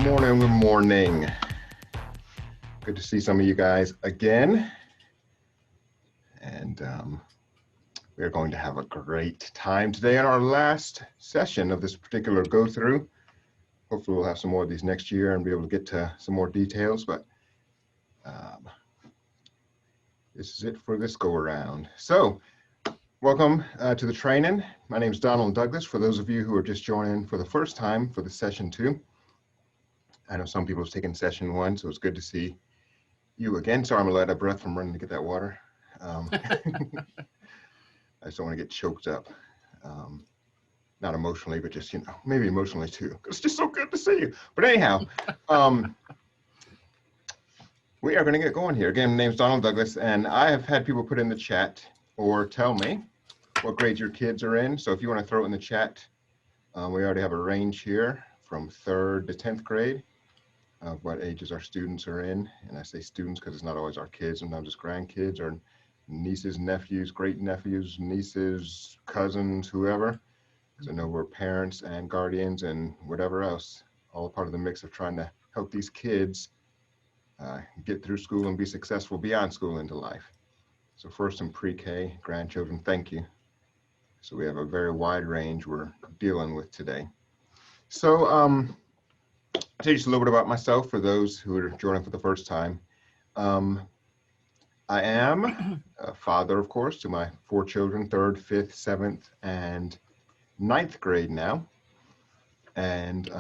morning, good morning. Good to see some of you guys again. And we're going to have a great time today in our last session of this particular go-through. Hopefully we'll have some more of these next year and be able to get to some more details, but this is it for this go-around. So welcome to the training. My name is Donald Douglas. For those of you who are just joining for the first time for the session 2, I know some people have taken session 1, so it's good to see you again. Sorry, I'm out of breath from running to get that water. I just don't want to get choked up. Not emotionally, but just, maybe emotionally too. It's just so good to see you. But anyhow, we are going to get going here. Again, my name's Donald Douglas, and I have had people put in the chat or tell me what grades your kids are in. So if you want to throw it in the chat, we already have a range here from 3rd to 10th grade of what ages our students are in. And I say students because it's not always our kids, sometimes it's grandkids or nieces, nephews, great nephews, nieces, cousins, whoever. Because I know we're parents and guardians and whatever else, all part of the mix of trying to help these kids get through school and be successful beyond school into life. So first in pre-K, grandchildren, thank you. So we have a very wide range we're dealing with today. So I'll tell you just a little bit about myself for those who are joining for the first time. I am a father, of course, to my 4 children, 3rd, 5th, 7th, and 9th grade now. And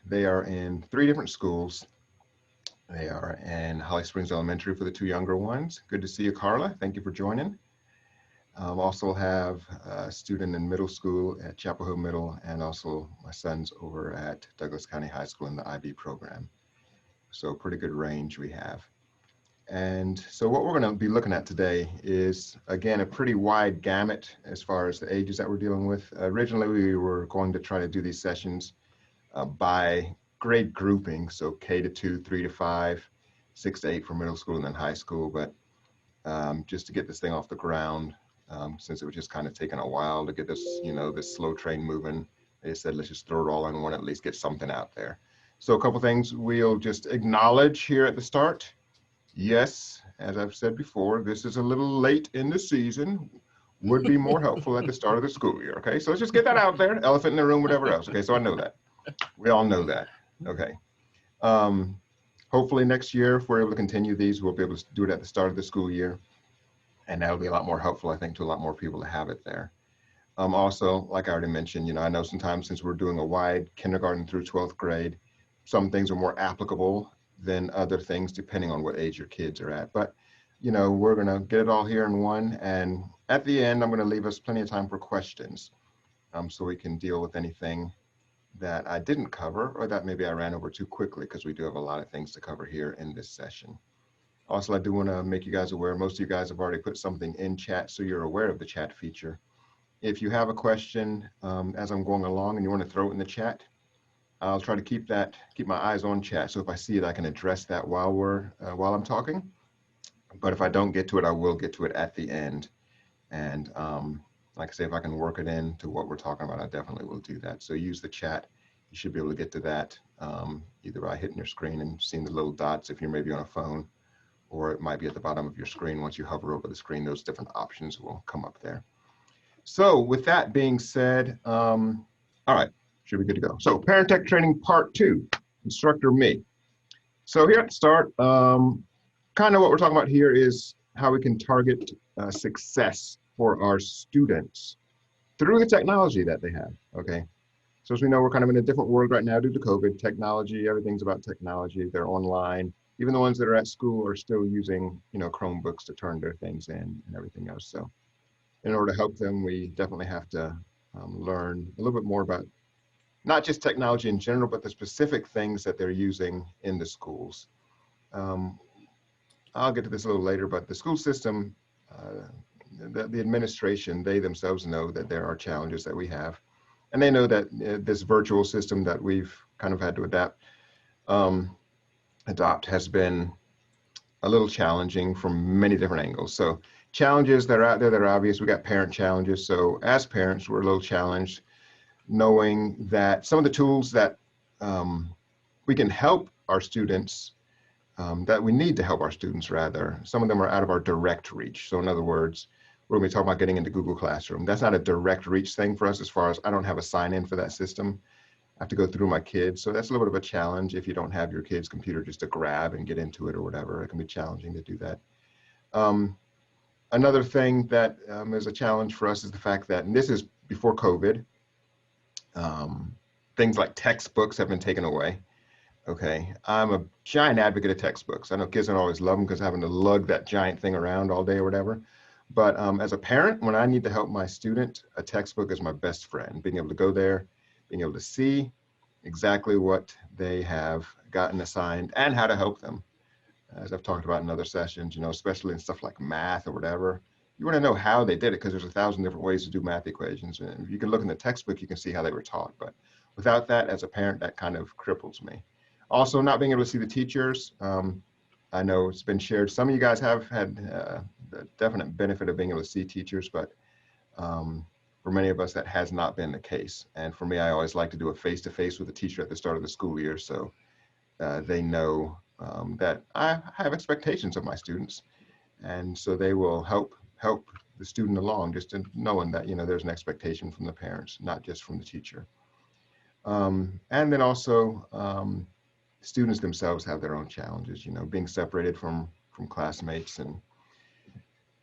they are in 3 different schools. They are in Holly Springs Elementary for the 2 younger ones. Good to see you, Carla. Thank you for joining. Also have a student in middle school at Chapel Hill Middle, and also my son's over at Douglas County High School in the IB program. So pretty good range we have. And so what we're going to be looking at today is, again, a pretty wide gamut as far as the ages that we're dealing with. Originally, we were going to try to do these sessions by grade grouping, so K to 2, 3 to 5, 6 to 8 for middle school and then high school. But just to get this thing off the ground, since it was just kind of taking a while to get this, this slow train moving, they said, let's just throw it all in one, at least get something out there. So a couple things we'll just acknowledge here at the start. Yes, as I've said before, this is a little late in the season. Would be more helpful at the start of the school year, okay? So let's just get that out there, elephant in the room, whatever else, okay? So I know that. We all know that, okay? Hopefully next year, if we're able to continue these, we'll be able to do it at the start of the school year. And that'll be a lot more helpful, I think, to a lot more people to have it there. Also, like I already mentioned, I know sometimes since we're doing a wide kindergarten through 12th grade, some things are more applicable than other things, depending on what age your kids are at. But, we're going to get it all here in one. And at the end, I'm going to leave us plenty of time for questions so we can deal with anything that I didn't cover or that maybe I ran over too quickly, because we do have a lot of things to cover here in this session. Also, I do want to make you guys aware, most of you guys have already put something in chat, so you're aware of the chat feature. If you have a question as I'm going along and you want to throw it in the chat, I'll try to keep my eyes on chat. So if I see it, I can address that while I'm talking. But if I don't get to it, I will get to it at the end. And like I say, if I can work it into what we're talking about, I definitely will do that. So use the chat. You should be able to get to that either by hitting your screen and seeing the little dots if you're maybe on a phone, or it might be at the bottom of your screen. Once you hover over the screen, those different options will come up there. So with that being said, all right, should be good to go. So Parent Tech Training Part 2, Instructor Me. So here at the start, kind of what we're talking about here is how we can target success for our students through the technology that they have, okay? So as we know, we're kind of in a different world right now due to COVID. Technology, everything's about technology. They're online. Even the ones that are at school are still using, Chromebooks to turn their things in and everything else. So in order to help them, we definitely have to learn a little bit more about not just technology in general, but the specific things that they're using in the schools. I'll get to this a little later, but the school system, the administration, they themselves know that there are challenges that we have. And they know that this virtual system that we've kind of had to adopt has been a little challenging from many different angles. So challenges that are out there that are obvious. We got parent challenges. So as parents, we're a little challenged knowing that some of the tools that we can help our students, that we need to help our students rather. Some of them are out of our direct reach. So in other words, we're going to be talking about getting into Google Classroom. That's not a direct reach thing for us, as far as I don't have a sign-in for that system. I have to go through my kids. So that's a little bit of a challenge if you don't have your kid's computer just to grab and get into it or whatever. It can be challenging to do that. Another thing that is a challenge for us is the fact that, and this is before COVID, things like textbooks have been taken away. Okay, I'm a giant advocate of textbooks. I know kids don't always love them because having to lug that giant thing around all day or whatever. But as a parent, when I need to help my student, a textbook is my best friend. Being able to go there, being able to see exactly what they have gotten assigned and how to help them. As I've talked about in other sessions, especially in stuff like math or whatever, you want to know how they did it because there's 1,000 different ways to do math equations. And if you can look in the textbook, you can see how they were taught. But without that, as a parent, that kind of cripples me. Also, not being able to see the teachers. I know it's been shared. Some of you guys have had the definite benefit of being able to see teachers, but for many of us, that has not been the case. And for me, I always like to do a face-to-face with a teacher at the start of the school year, so they know that I have expectations of my students, and so they will help the student along, just in knowing that there's an expectation from the parents, not just from the teacher. And then also, students themselves have their own challenges, being separated from classmates, and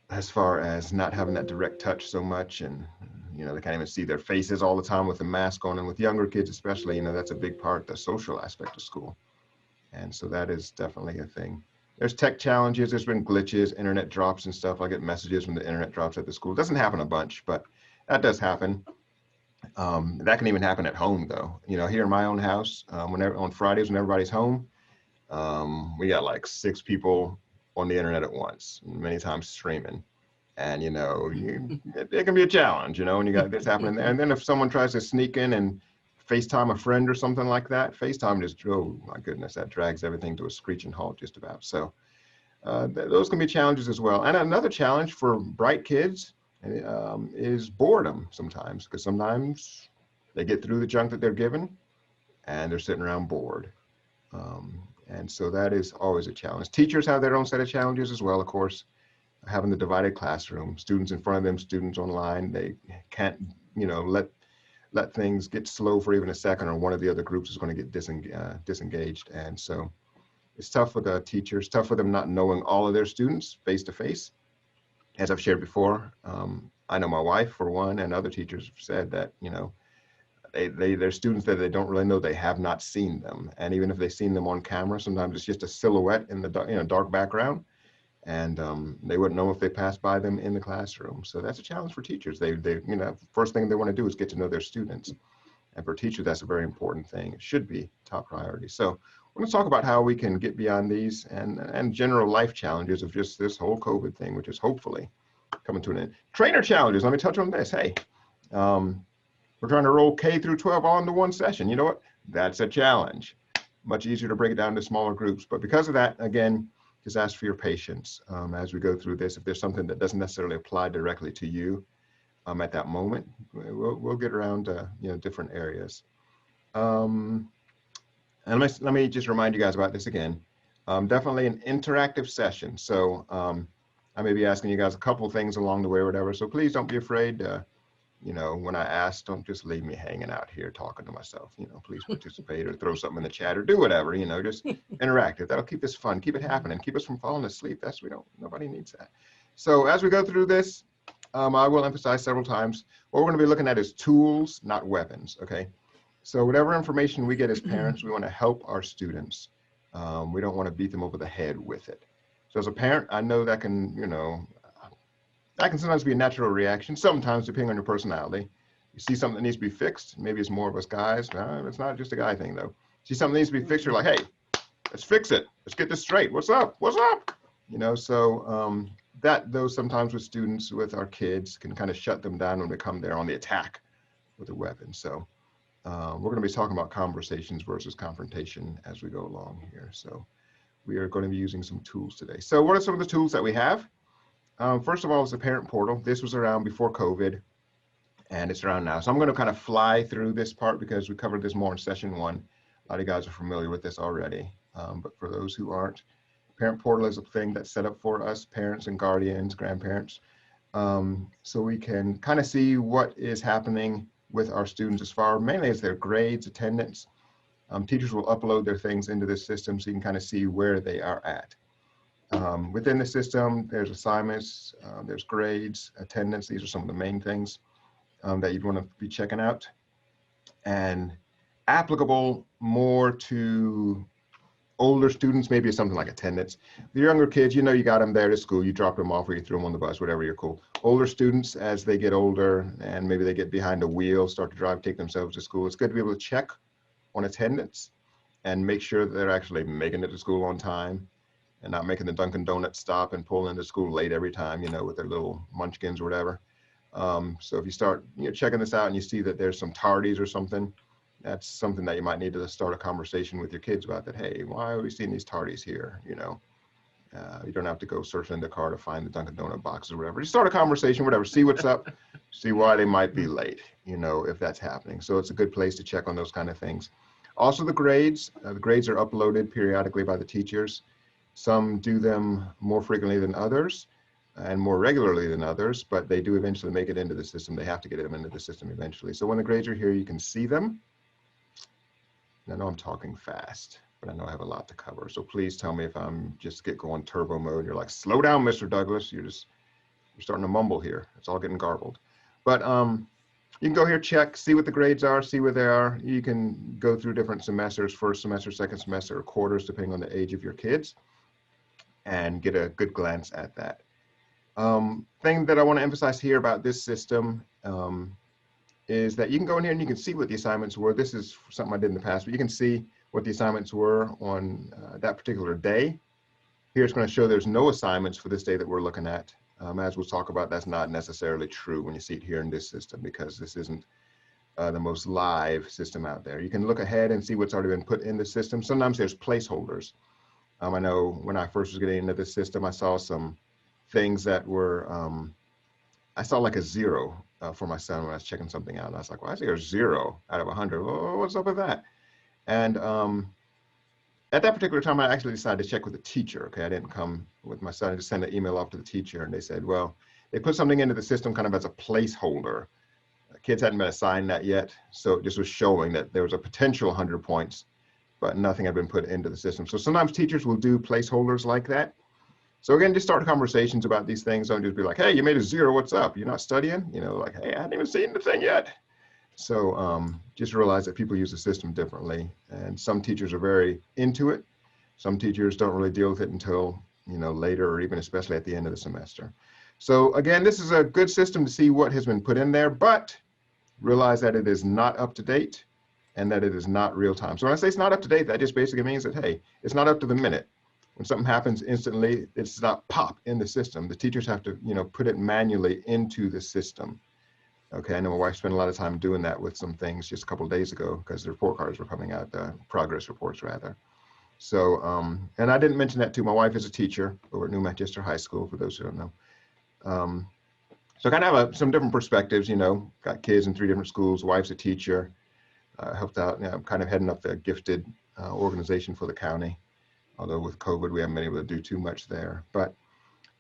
as far as not having that direct touch so much, and they can't even see their faces all the time with the mask on, and with younger kids especially, that's a big part, the social aspect of school. And so that is definitely a thing. There's tech challenges, there's been glitches, internet drops and stuff. I get messages when the internet drops at the school. It doesn't happen a bunch, but that does happen. That can even happen at home though. Here in my own house, on Fridays when everybody's home, we got like 6 people on the internet at once, many times streaming. And it can be a challenge, when you got this happening there. And then if someone tries to sneak in and FaceTime a friend or something like that, FaceTime just, oh my goodness, that drags everything to a screeching halt just about. So those can be challenges as well. And another challenge for bright kids is boredom sometimes, because sometimes they get through the junk that they're given and they're sitting around bored. And so that is always a challenge. Teachers have their own set of challenges as well, of course, having the divided classroom, students in front of them, students online. They can't, let things get slow for even a second, or one of the other groups is going to get disengaged. And so it's tough for the teachers, tough for them not knowing all of their students face to face. As I've shared before, I know my wife, for one, and other teachers have said that, they're students that they don't really know, they have not seen them. And even if they've seen them on camera, sometimes it's just a silhouette in the dark background. And they wouldn't know if they passed by them in the classroom. So that's a challenge for teachers. They first thing they want to do is get to know their students. And for teachers, that's a very important thing. It should be top priority. So we're going to talk about how we can get beyond these and general life challenges of just this whole COVID thing, which is hopefully coming to an end. Trainer challenges, let me touch on this. Hey, we're trying to roll K through 12 all into one session. You know what? That's a challenge. Much easier to break it down into smaller groups. But because of that, again, just ask for your patience as we go through this. If there's something that doesn't necessarily apply directly to you at that moment, we'll get around different areas. And let me just remind you guys about this again. Definitely an interactive session. So I may be asking you guys a couple of things along the way or whatever. So please don't be afraid. When I ask, don't just leave me hanging out here talking to myself. Please participate or throw something in the chat or do whatever. Just interactive. That'll keep this fun, keep it happening, keep us from falling asleep. Nobody needs that. So as we go through this, I will emphasize several times, what we're going to be looking at is tools, not weapons. Okay. So whatever information we get as parents, we want to help our students. We don't want to beat them over the head with it. So as a parent, I know that can, that can sometimes be a natural reaction, sometimes depending on your personality. You see something that needs to be fixed, maybe it's more of us guys. It's not just a guy thing though. See something needs to be fixed, you're like, hey, let's fix it. Let's get this straight. What's up? What's up? So those sometimes with students, with our kids, can kind of shut them down when they come there on the attack with a weapon. So we're going to be talking about conversations versus confrontation as we go along here. So we are going to be using some tools today. So what are some of the tools that we have? First of all, it's the parent portal. This was around before COVID, and it's around now. So I'm going to kind of fly through this part because we covered this more in session 1. A lot of you guys are familiar with this already, but for those who aren't, Parent Portal is a thing that's set up for us, parents and guardians, grandparents, so we can kind of see what is happening with our students as far, mainly as their grades, attendance. Teachers will upload their things into this system so you can kind of see where they are at. Within the system, there's assignments, there's grades, attendance. These are some of the main things that you'd want to be checking out. And applicable more to older students, maybe something like attendance. The younger kids, you know, you got them there to school, you drop them off or you throw them on the bus, whatever, you're cool. Older students, as they get older and maybe they get behind a wheel, start to drive, take themselves to school, it's good to be able to check on attendance and make sure that they're actually making it to school on time and not making the Dunkin' Donuts stop and pulling into school late every time, you know, with their little munchkins or whatever. So if you start, you know, checking this out and you see that there's some tardies or something, that's something that you might need to start a conversation with your kids about, that, hey, why are we seeing these tardies here? You know, you don't have to go search in the car to find the Dunkin' Donut box or whatever. Just start a conversation, whatever, see what's up, see why they might be late, you know, if that's happening. So it's a good place to check on those kind of things. Also the grades are uploaded periodically by the teachers. Some do them more frequently than others and more regularly than others, but they do eventually make it into the system. They have to get them into the system eventually. So when the grades are here, you can see them. I know I'm talking fast, but I know I have a lot to cover. So please tell me if I'm just get going turbo mode. You're like, slow down, Mr. Douglas. You're starting to mumble here. It's all getting garbled. But you can go here, check, see what the grades are, see where they are. You can go through different semesters, first semester, second semester, or quarters, depending on the age of your kids, and get a good glance at that. Thing that I want to emphasize here about this system is that you can go in here and you can see what the assignments were. This is something I did in the past, but you can see what the assignments were on that particular day. Here it's going to show there's no assignments for this day that we're looking at. As we'll talk about, that's not necessarily true when you see it here in this system, because this isn't the most live system out there. You can look ahead and see what's already been put in the system. Sometimes there's placeholders. I know when I first was getting into this system, I saw some things that were, I saw like a 0 for my son when I was checking something out. And I was like, well, I see a 0 out of 100. Well, what's up with that? And at that particular time, I actually decided to check with the teacher. Okay, I didn't come with my son. I just sent an email off to the teacher, and they said, well, they put something into the system kind of as a placeholder. Kids hadn't been assigned that yet, so it just was showing that there was a potential 100 points, but nothing had been put into the system. So sometimes teachers will do placeholders like that. So again, just start conversations about these things. Don't just be like, hey, you made a 0, what's up? You're not studying? You know, like, hey, I hadn't even seen the thing yet. So just realize that people use the system differently, and some teachers are very into it. Some teachers don't really deal with it until, you know, later, or even especially at the end of the semester. So again, this is a good system to see what has been put in there, but realize that it is not up to date and that it is not real time. So when I say it's not up to date, that just basically means that, hey, it's not up to the minute. When something happens instantly, it's not pop in the system. The teachers have to, you know, put it manually into the system. Okay, I know my wife spent a lot of time doing that with some things just a couple of days ago because the report cards were coming out, progress reports rather. So, and I didn't mention that too. My wife is a teacher over at New Manchester High School, for those who don't know. So kind of have some different perspectives, you know, got kids in 3 different schools, wife's a teacher, helped out, you know, kind of heading up the gifted organization for the county. Although with COVID, we haven't been able to do too much there. But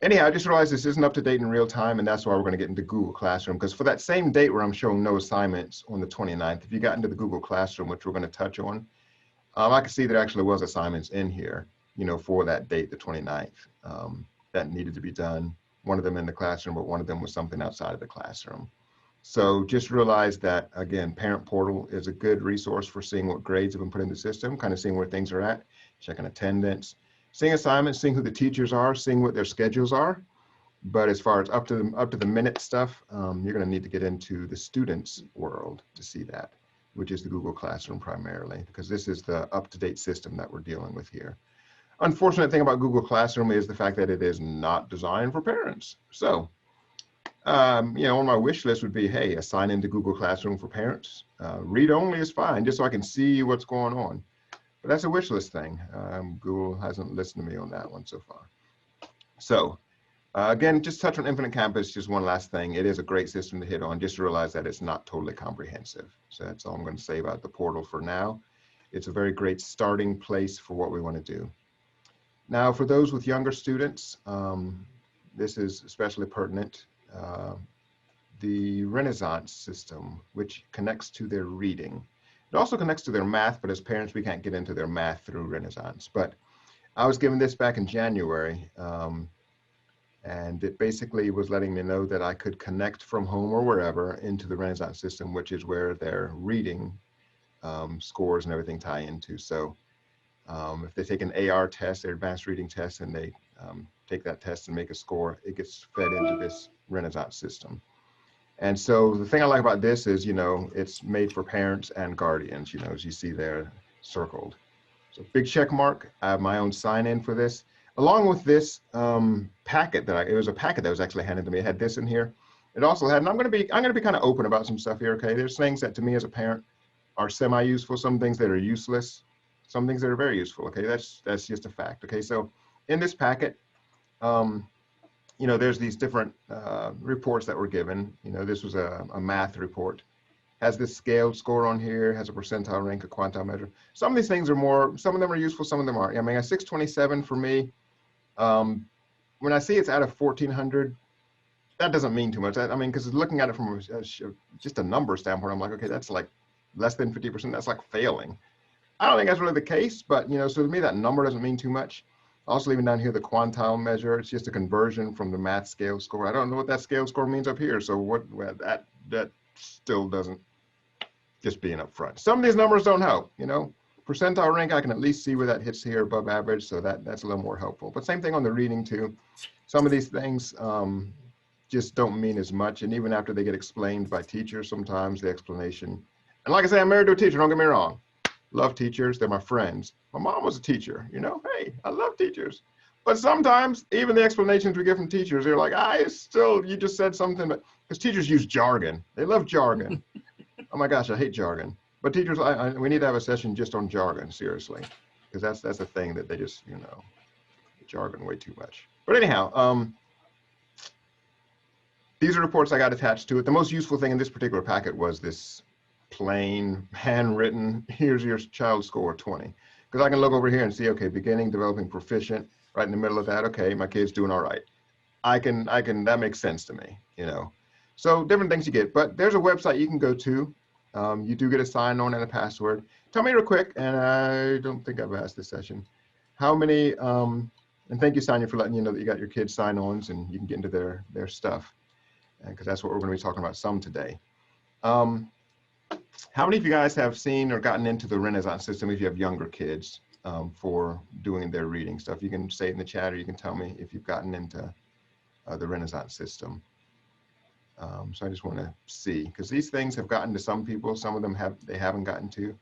anyhow, I just realized this isn't up to date in real time, and that's why we're going to get into Google Classroom, because for that same date where I'm showing no assignments on the 29th, if you got into the Google Classroom, which we're going to touch on, I can see there actually was assignments in here, you know, for that date, the 29th, that needed to be done. One of them in the classroom, but one of them was something outside of the classroom. So just realize that, again, Parent Portal is a good resource for seeing what grades have been put in the system, kind of seeing where things are at, checking attendance, seeing assignments, seeing who the teachers are, seeing what their schedules are. But as far as up to the minute stuff, you're going to need to get into the students' world to see that, which is the Google Classroom primarily, because this is the up-to-date system that we're dealing with here. Unfortunate thing about Google Classroom is the fact that it is not designed for parents. So, you know, on my wish list would be, hey, assign into Google Classroom for parents. Read only is fine, just so I can see what's going on. But that's a wish list thing. Google hasn't listened to me on that one so far. So again, just touch on Infinite Campus, just one last thing. It is a great system to hit on. Just realize that it's not totally comprehensive. So that's all I'm going to say about the portal for now. it's a very great starting place for what we want to do. Now, for those with younger students, this is especially pertinent. The Renaissance system, which connects to their reading. It also connects to their math, but as parents, we can't get into their math through Renaissance. But I was given this back in January, and it basically was letting me know that I could connect from home or wherever into the Renaissance system, which is where their reading scores and everything tie into. So if they take an AR test, their advanced reading test, and they take that test and make a score, it gets fed into this Renaissance system. And so the thing I like about this is, it's made for parents and guardians, as you see there circled. So big check mark. I have my own sign in for this. Along with this packet it was a packet that was actually handed to me. It had this in here. It also had, and I'm going to be kind of open about some stuff here. Okay, there's things that to me as a parent are semi-useful, some things that are useless, some things that are very useful. Okay, that's just a fact. Okay, so in this packet, there's these different reports that were given. This was a math report. Has this scaled score on here, has a percentile rank, a quantile measure. Some of these things are some of them are useful, some of them aren't. I mean, a 627 for me, when I see it's out of 1400, that doesn't mean too much. I mean, because looking at it from just a number standpoint, I'm like, okay, that's like less than 50%. That's like failing. I don't think that's really the case, but so to me, that number doesn't mean too much. Also, even down here, the quantile measure, it's just a conversion from the math scale score. I don't know what that scale score means up here. So that still doesn't, just being upfront. Some of these numbers don't help, percentile rank, I can at least see where that hits here above average. So that's a little more helpful, but same thing on the reading too. Some of these things just don't mean as much. And even after they get explained by teachers, sometimes the explanation, and like I say, I'm married to a teacher, don't get me wrong. Love teachers, they're my friends. My mom was a teacher, hey, I love teachers. But sometimes even the explanations we get from teachers, they're like, you just said something, but because teachers use jargon. They love jargon. Oh my gosh, I hate jargon. But teachers, we need to have a session just on jargon, seriously. Because that's a thing that they just, jargon way too much. But anyhow, these are reports I got attached to it. The most useful thing in this particular packet was this plain, handwritten, here's your child score 20. Because I can look over here and see, okay, beginning, developing, proficient, right in the middle of that, okay, my kid's doing all right. That makes sense to me, So different things you get, but there's a website you can go to. You do get a sign-on and a password. Tell me real quick, and I don't think I've asked this session, how many, and thank you, Sonia, for letting you know that you got your kids sign-ons and you can get into their stuff, because that's what we're going to be talking about some today. How many of you guys have seen or gotten into the Renaissance system if you have younger kids for doing their reading stuff? You can say it in the chat, or you can tell me if you've gotten into the Renaissance system. So I just want to see, because these things have gotten to some people, some of them haven't gotten to.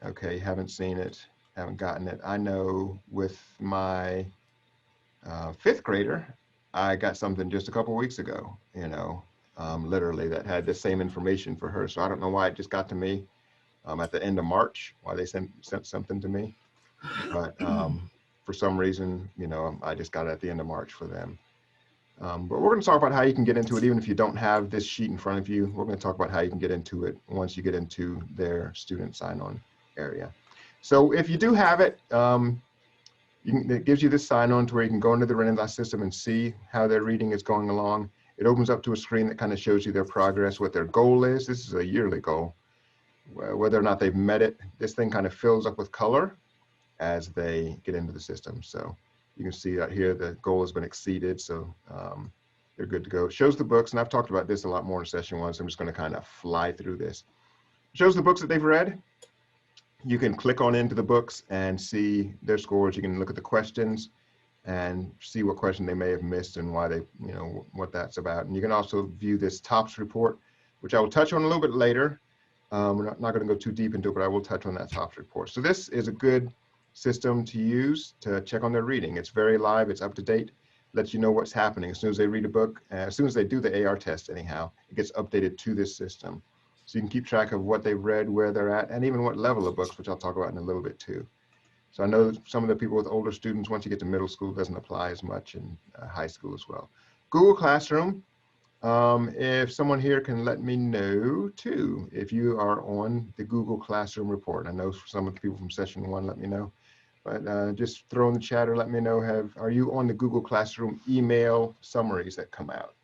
Okay, haven't seen it, haven't gotten it. I know with my 5th grader, I got something just a couple weeks ago, literally that had the same information for her. So I don't know why it just got to me at the end of March, why they sent something to me. But for some reason, I just got it at the end of March for them. But we're going to talk about how you can get into it, even if you don't have this sheet in front of you. We're going to talk about how you can get into it once you get into their student sign-on area. So if you do have it, it gives you this sign-on to where you can go into the Renaissance system and see how their reading is going along. It opens up to a screen that kind of shows you their progress, what their goal is. This is a yearly goal. Whether or not they've met it, this thing kind of fills up with color as they get into the system. So you can see out here the goal has been exceeded, so they're good to go. It shows the books, and I've talked about this a lot more in session 1, so I'm just going to kind of fly through this. It shows the books that they've read. You can click on into the books and see their scores. You can look at the questions and see what question they may have missed and why they, what that's about. And you can also view this TOPS report, which I will touch on a little bit later. We're not going to go too deep into it, but I will touch on that TOPS report. So this is a good system to use to check on their reading. It's very live, it's up to date, lets you know what's happening. As soon as they read a book, as soon as they do the AR test anyhow, it gets updated to this system. So you can keep track of what they've read, where they're at, and even what level of books, which I'll talk about in a little bit too. So I know some of the people with older students, once you get to middle school, doesn't apply as much in high school as well. Google Classroom If someone here can let me know too, if you are on the Google Classroom report. I know some of the people from session 1 let me know, but just throw in the chat or let me know, are you on the Google Classroom email summaries that come out?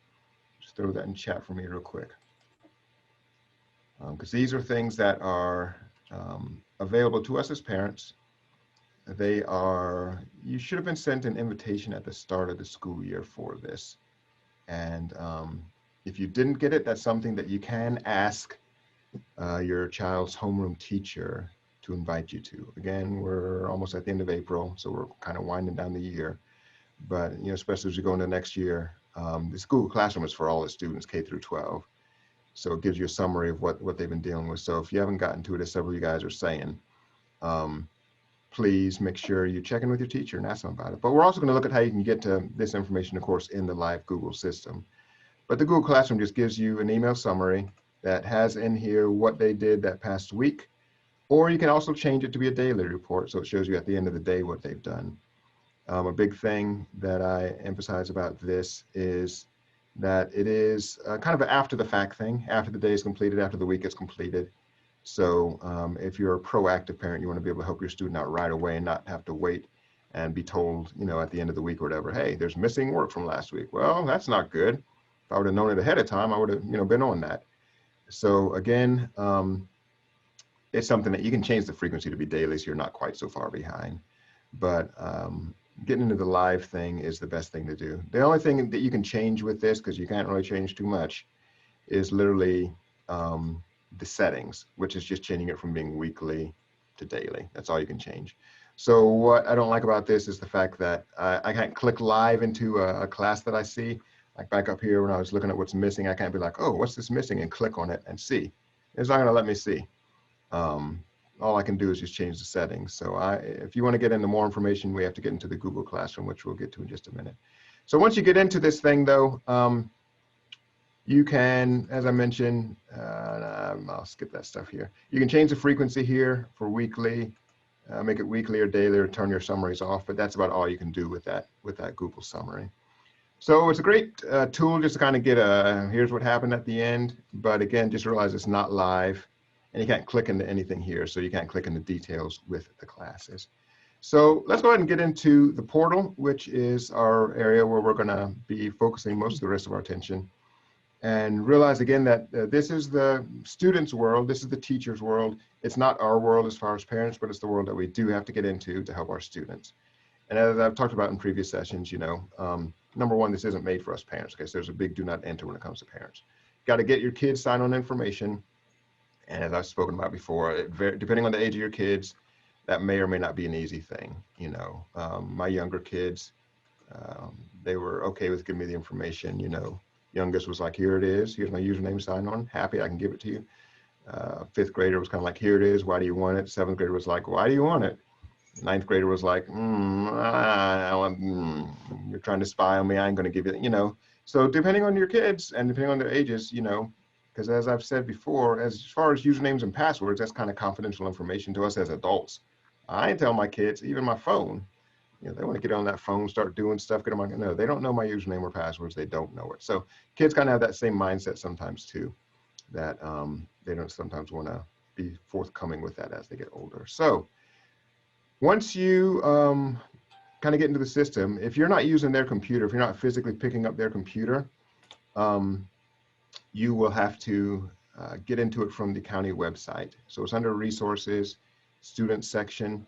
Just throw that in chat for me real quick. Because these are things that are available to us as parents. You should have been sent an invitation at the start of the school year for this. And if you didn't get it, that's something that you can ask your child's homeroom teacher to invite you to. Again, we're almost at the end of April, so we're kind of winding down the year. But especially as you go into next year, the Google Classroom is for all the students, K through 12. So it gives you a summary of what they've been dealing with. So if you haven't gotten to it, as several of you guys are saying, please make sure you check in with your teacher and ask them about it. But we're also going to look at how you can get to this information, of course, in the live Google system. But the Google Classroom just gives you an email summary that has in here what they did that past week, or you can also change it to be a daily report, so it shows you at the end of the day what they've done. A big thing that I emphasize about this is that it is kind of an after the fact thing, after the day is completed, after the week is completed. So if you're a proactive parent, you want to be able to help your student out right away and not have to wait and be told, at the end of the week or whatever, hey, there's missing work from last week. Well, that's not good. If I would have known it ahead of time, I would have, been on that. So again, it's something that you can change the frequency to be daily, so you're not quite so far behind. But getting into the live thing is the best thing to do. The only thing that you can change with this, because you can't really change too much, is literally the settings, which is just changing it from being weekly to daily. That's all you can change. So what I don't like about this is the fact that I can't click live into a class that I see. Like back up here when I was looking at what's missing, I can't be like, oh, what's this missing, and click on it and see. It's not going to let me see. All I can do is just change the settings. So if you want to get into more information, we have to get into the Google Classroom, which we'll get to in just a minute. So once you get into this thing, though, you can, as I mentioned, I'll skip that stuff here. You can change the frequency here for weekly, make it weekly or daily, or turn your summaries off. But that's about all you can do with that Google summary. So it's a great tool just to kind of get here's what happened at the end. But again, just realize it's not live. And you can't click into anything here, so you can't click into details with the classes. So let's go ahead and get into the portal, which is our area where we're going to be focusing most of the rest of our attention. And realize again that this is the students' world, this is the teacher's world. It's not our world as far as parents, but it's the world that we do have to get into to help our students. And as I've talked about in previous sessions, number one, this isn't made for us parents. Okay, so there's a big do not enter when it comes to parents. Got to get your kids sign-on information. And as I've spoken about before, depending on the age of your kids, that may or may not be an easy thing. My younger kids, they were okay with giving me the information. Youngest was like, here it is. Here's my username, sign on. Happy, I can give it to you. Fifth grader was kind of like, here it is. Why do you want it? Seventh grader was like, why do you want it? Ninth grader was like, you're trying to spy on me. I ain't going to give you, So depending on your kids and depending on their ages, because as I've said before, as far as usernames and passwords, that's kind of confidential information to us as adults. I ain't telling my kids, even my phone, they want to get on that phone, start doing stuff, no, they don't know my username or passwords. They don't know it. So kids kind of have that same mindset sometimes too, that they don't sometimes want to be forthcoming with that as they get older. So once you kind of get into the system, if you're not using their computer, if you're not physically picking up their computer, you will have to get into it from the county website. So it's under resources, student section,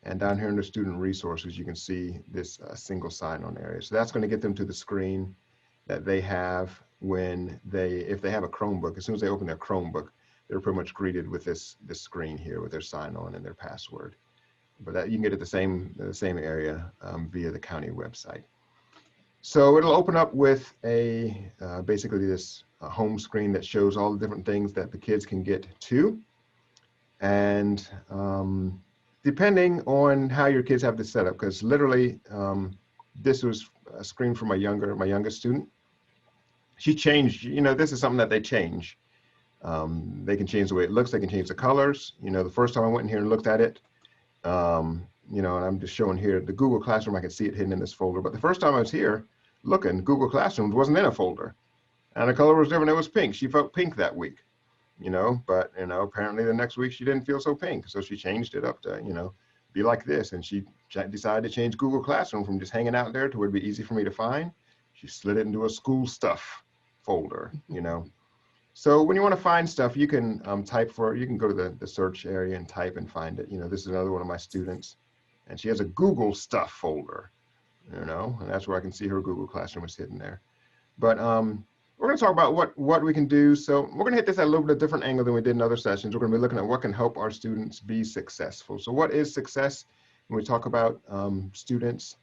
and down here under student resources, you can see this single sign-on area. So that's going to get them to the screen that they have if they have a Chromebook. As soon as they open their Chromebook, they're pretty much greeted with this screen here with their sign-on and their password. But that you can get at the same area via the county website. So it'll open up with basically this home screen that shows all the different things that the kids can get to. And depending on how your kids have this set up, because literally this was a screen for my youngest student. She changed, this is something that they change. They can change the way it looks. They can change the colors. The first time I went in here and looked at it, and I'm just showing here the Google Classroom. I can see it hidden in this folder. But the first time I was here looking, Google Classroom wasn't in a folder. And the color was different. It was pink. She felt pink that week, but, apparently the next week she didn't feel so pink. So she changed it up to, be like this. And she decided to change Google Classroom from just hanging out there to where it'd be easy for me to find. She slid it into a school stuff folder, So when you want to find stuff, you can you can go to the search area and type and find it. This is another one of my students, and she has a Google stuff folder, and that's where I can see her Google Classroom is hidden there. But we're going to talk about what we can do. So we're going to hit this at a little bit of different angle than we did in other sessions. We're going to be looking at what can help our students be successful. So what is success when we talk about students?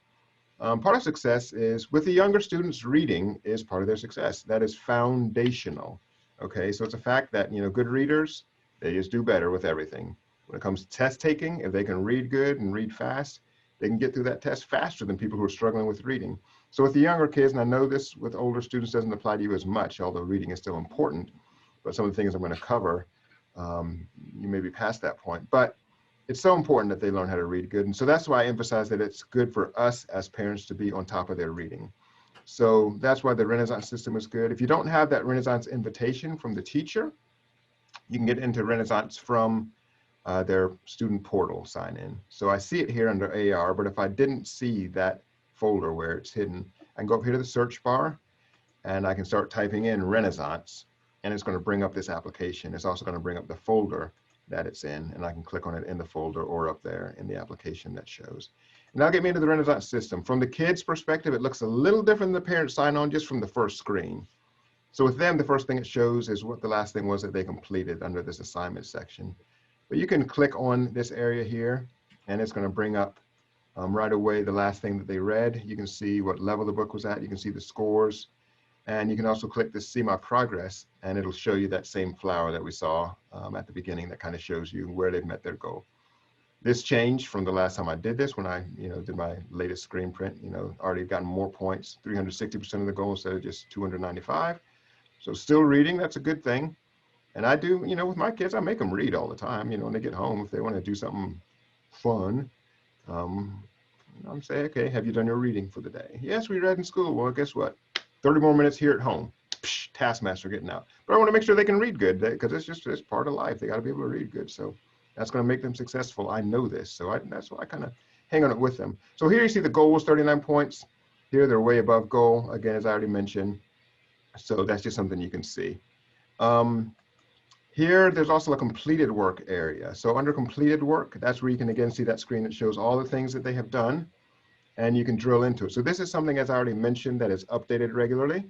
Part of success is with the younger students, reading is part of their success. That is foundational. Okay, so it's a fact that, good readers, they just do better with everything. When it comes to test taking, if they can read good and read fast, they can get through that test faster than people who are struggling with reading. So with the younger kids, and I know this with older students doesn't apply to you as much, although reading is still important, but some of the things I'm going to cover, you may be past that point. But it's so important that they learn how to read good. And so that's why I emphasize that it's good for us as parents to be on top of their reading. So that's why the Renaissance system is good. If you don't have that Renaissance invitation from the teacher, you can get into Renaissance from their student portal sign in. So I see it here under AR, but if I didn't see that folder where it's hidden, I can go up here to the search bar and I can start typing in Renaissance, and it's going to bring up this application. It's also going to bring up the folder that it's in, and I can click on it in the folder or up there in the application that shows. And that'll get me into the Renaissance system. From the kids' perspective, it looks a little different than the parent sign on just from the first screen. So with them, the first thing it shows is what the last thing was that they completed under this assignment section. But you can click on this area here, and it's going to bring up right away the last thing that they read. You can see what level the book was at. You can see the scores. And you can also click this See My Progress, and it'll show you that same flower that we saw at the beginning that kind of shows you where they've met their goal. This changed from the last time I did this when I did my latest screen print, already gotten more points, 360% of the goal instead of just 295. So still reading, that's a good thing. And I do, with my kids, I make them read all the time, when they get home, if they want to do something fun, I'm saying, okay, have you done your reading for the day? Yes, we read in school. Well, guess what? 30 more minutes here at home. Psh, taskmaster getting out. But I want to make sure they can read good because it's part of life. They got to be able to read good. So that's going to make them successful. I know this. So that's why I kind of hang on it with them. So here you see the goal was 39 points. Here they're way above goal, again, as I already mentioned. So that's just something you can see. Here, there's also a completed work area. So under completed work, that's where you can again see that screen that shows all the things that they have done, and you can drill into it. So this is something, as I already mentioned, that is updated regularly.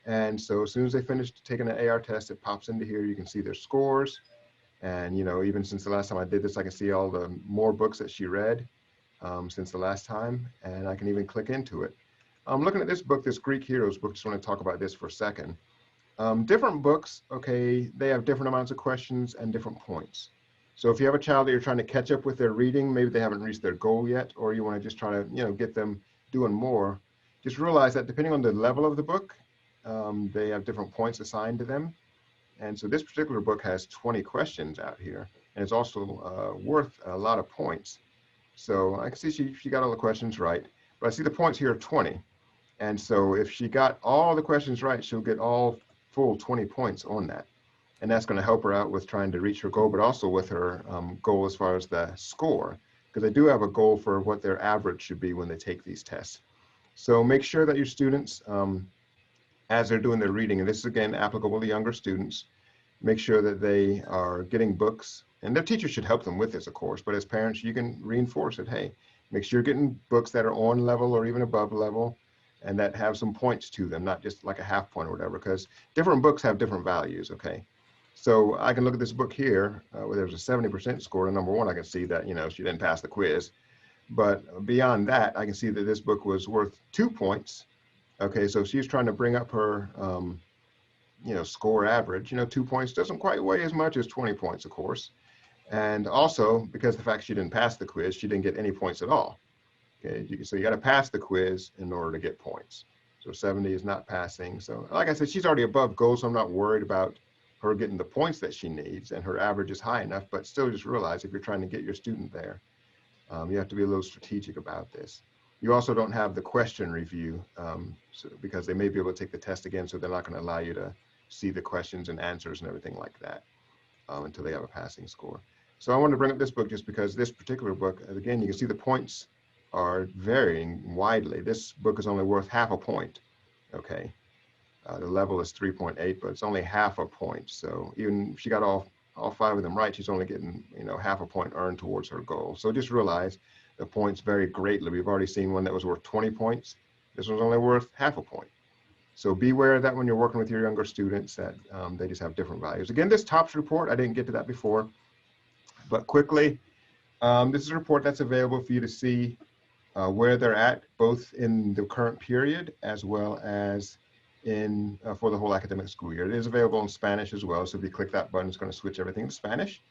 And so as soon as they finish taking an AR test, it pops into here. You can see their scores. And, even since the last time I did this, I can see all the more books that she read since the last time, and I can even click into it. I'm looking at this book, this Greek Heroes book. Just want to talk about this for a second. Different books, okay, they have different amounts of questions and different points. So if you have a child that you're trying to catch up with their reading, maybe they haven't reached their goal yet, or you want to just try to, get them doing more, just realize that depending on the level of the book, they have different points assigned to them. And so this particular book has 20 questions out here, and it's also worth a lot of points. So I can see she got all the questions right, but I see the points here are 20. And so if she got all the questions right, she'll get all full 20 points on that. And that's going to help her out with trying to reach her goal, but also with her goal as far as the score, because they do have a goal for what their average should be when they take these tests. So make sure that your students, as they're doing their reading, and this is again applicable to younger students, make sure that they are getting books, and their teachers should help them with this, of course, but as parents, you can reinforce it. Hey, make sure you're getting books that are on level or even above level, and that have some points to them, not just like a half point or whatever, because different books have different values, okay? So I can look at this book here, where there's a 70% score, and number one, I can see that, she didn't pass the quiz. But beyond that, I can see that this book was worth 2 points. Okay, so she's trying to bring up her, score average. 2 points doesn't quite weigh as much as 20 points, of course. And also, because the fact she didn't pass the quiz, she didn't get any points at all. Okay, so you got to pass the quiz in order to get points. So 70 is not passing. So like I said, she's already above goal, so I'm not worried about her getting the points that she needs, and her average is high enough, but still just realize if you're trying to get your student there, you have to be a little strategic about this. You also don't have the question review because they may be able to take the test again, so they're not going to allow you to see the questions and answers and everything like that until they have a passing score. So I wanted to bring up this book just because this particular book, again, you can see the points are varying widely. This book is only worth half a point, okay? The level is 3.8, but it's only half a point. So even if she got all 5 of them right, she's only getting, half a point earned towards her goal. So just realize the points vary greatly. We've already seen one that was worth 20 points. This one's only worth half a point. So beware of that when you're working with your younger students, that they just have different values. Again, this TOPS report, I didn't get to that before, but quickly, this is a report that's available for you to see where they're at, both in the current period as well as in for the whole academic school year. It is available in Spanish as well, so if you click that button, it's going to switch everything to Spanish.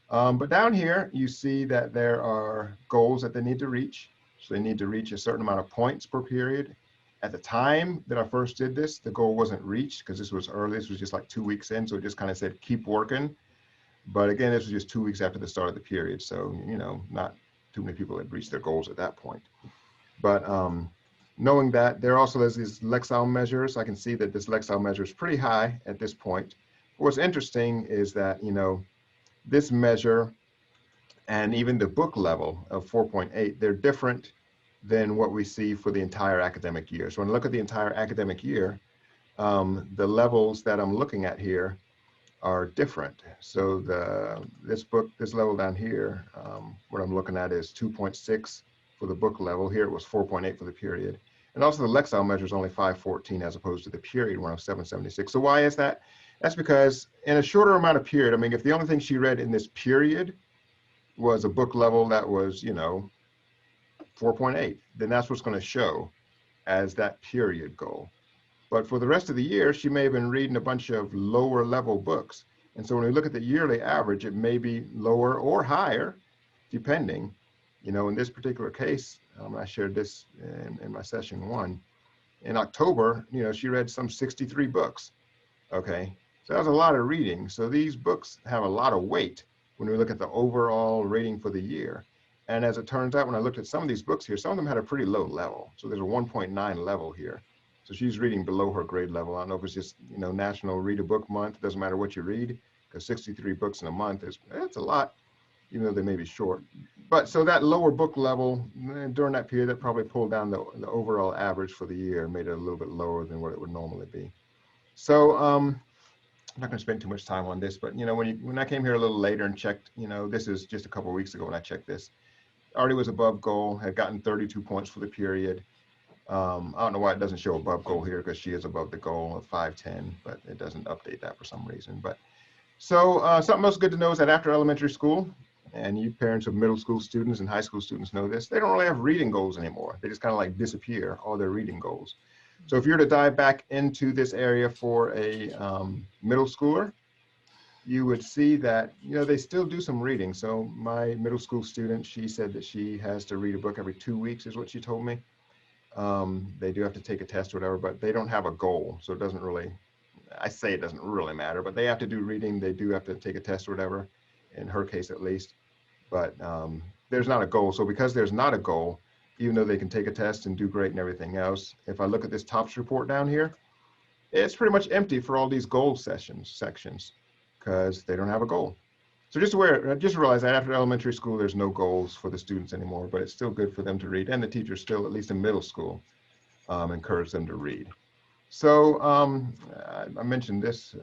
But down here, you see that there are goals that they need to reach. So they need to reach a certain amount of points per period. At the time that I first did this, the goal wasn't reached because this was early. This was just like 2 weeks in, so it just kind of said, keep working. But again, this was just 2 weeks after the start of the period. So, not too many people had reached their goals at that point. But knowing that, there also is these Lexile measures. I can see that this Lexile measure is pretty high at this point. What's interesting is that, this measure and even the book level of 4.8, they're different than what we see for the entire academic year. So when I look at the entire academic year, the levels that I'm looking at here are different. So this level down here, what I'm looking at is 2.6 for the book level. Here it was 4.8 for the period. And also the Lexile measure is only 514 as opposed to the period one of 776. So why is that? That's because in a shorter amount of period, I mean, if the only thing she read in this period was a book level that was, 4.8, then that's what's going to show as that period goal. But for the rest of the year, she may have been reading a bunch of lower level books. And so when we look at the yearly average, it may be lower or higher, depending. In this particular case, I shared this in my session 1. In October, she read some 63 books. Okay, so that's a lot of reading. So these books have a lot of weight when we look at the overall rating for the year. And as it turns out, when I looked at some of these books here, some of them had a pretty low level. So there's a 1.9 level here. So she's reading below her grade level. I don't know if it's just, National Read a Book Month. It doesn't matter what you read, because 63 books in a month that's a lot, even though they may be short. But so that lower book level during that period, that probably pulled down the overall average for the year, made it a little bit lower than what it would normally be. So I'm not going to spend too much time on this, but when I came here a little later and checked, this is just a couple of weeks ago when I checked this, already was above goal, had gotten 32 points for the period. I don't know why it doesn't show above goal here, because she is above the goal of 510, but it doesn't update that for some reason. But so something else good to know is that after elementary school, and you parents of middle school students and high school students know this, they don't really have reading goals anymore. They just kind of like disappear, all their reading goals. So if you're to dive back into this area for a middle schooler, you would see that, they still do some reading. So my middle school student, she said that she has to read a book every 2 weeks is what she told me. They do have to take a test or whatever, but they don't have a goal. So it doesn't really, I say it doesn't really matter, but they have to do reading. They do have to take a test or whatever, in her case at least. But there's not a goal. So because there's not a goal, even though they can take a test and do great and everything else, if I look at this TOPS report down here, it's pretty much empty for all these goal sections, because they don't have a goal. So just realize that after elementary school, there's no goals for the students anymore, but it's still good for them to read. And the teachers still, at least in middle school, encourage them to read. So I mentioned this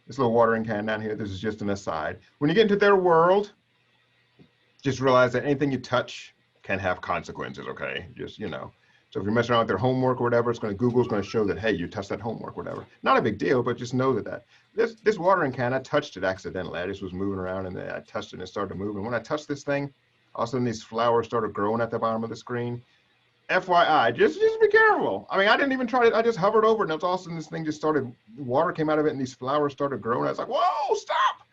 little watering can down here. This is just an aside. When you get into their world, just realize that anything you touch can have consequences, okay? Just, so if you're messing around with their homework or whatever, Google's going to show that, hey, you touched that homework, whatever. Not a big deal, but just know that this watering can, I touched it accidentally. I just was moving around and then I touched it and it started to move. And when I touched this thing, all of a sudden these flowers started growing at the bottom of the screen. FYI, just be careful. I mean, I didn't even try it. I just hovered over it and all of a sudden this thing just started, water came out of it and these flowers started growing. I was like, whoa, stop.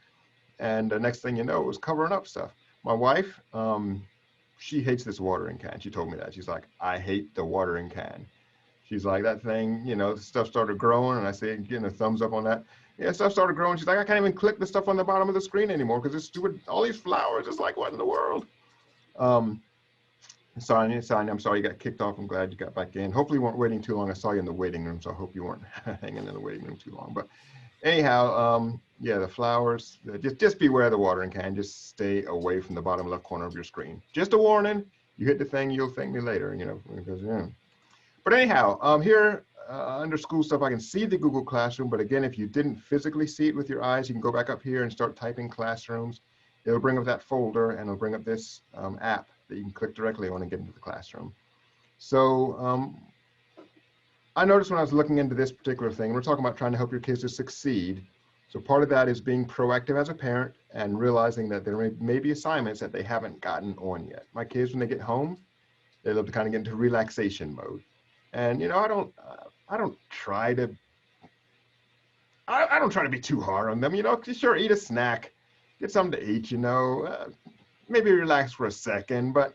And the next thing you know, it was covering up stuff. My wife, she hates this watering can. She told me that. She's like, I hate the watering can. She's like, that thing, stuff started growing. And I say, getting a thumbs up on that. Yeah, stuff started growing. She's like, I can't even click the stuff on the bottom of the screen anymore because it's stupid. All these flowers. It's like, what in the world? Sonia, I'm sorry you got kicked off. I'm glad you got back in. Hopefully you weren't waiting too long. I saw you in the waiting room, so I hope you weren't hanging in the waiting room too long. But anyhow, yeah, the flowers, just beware of the watering can. Just stay away from the bottom left corner of your screen. Just a warning. You hit the thing, you'll thank me later, you know, because, yeah. But anyhow, here under school stuff, I can see the Google Classroom. But again, if you didn't physically see it with your eyes, you can go back up here and start typing classrooms. It'll bring up that folder and it'll bring up this app that you can click directly on and get into the classroom. So I noticed when I was looking into this particular thing, we're talking about trying to help your kids to succeed. So part of that is being proactive as a parent and realizing that there may be assignments that they haven't gotten on yet. My kids, when they get home, they love to kind of get into relaxation mode. And, you know, I don't try to be too hard on them, you know. Sure, eat a snack, get something to eat, you know, maybe relax for a second, but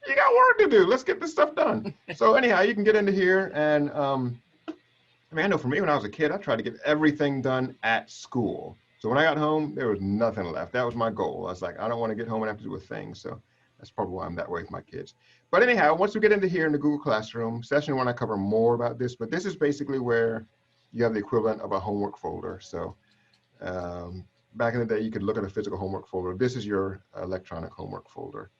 you got work to do. Let's get this stuff done. So anyhow, you can get into here and, I mean, I know for me, when I was a kid, I tried to get everything done at school. So when I got home, there was nothing left. That was my goal. I was like, I don't want to get home and have to do a thing. So that's probably why I'm that way with my kids. But anyhow, once we get into here in the Google Classroom, session one, I cover more about this, but this is basically where you have the equivalent of a homework folder. So back in the day, you could look at a physical homework folder. This is your electronic homework folder.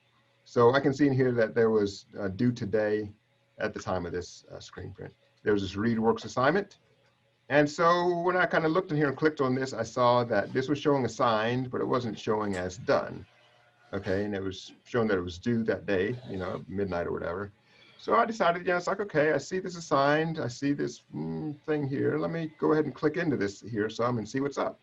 So I can see in here that there was due today at the time of this screen print. There was this ReadWorks assignment. And so when I kind of looked in here and clicked on this, I saw that this was showing assigned, but it wasn't showing as done. Okay, and it was showing that it was due that day, you know, midnight or whatever. So I decided, yeah, it's like, okay, I see this assigned. I see this thing here. Let me go ahead and click into this here some and see what's up.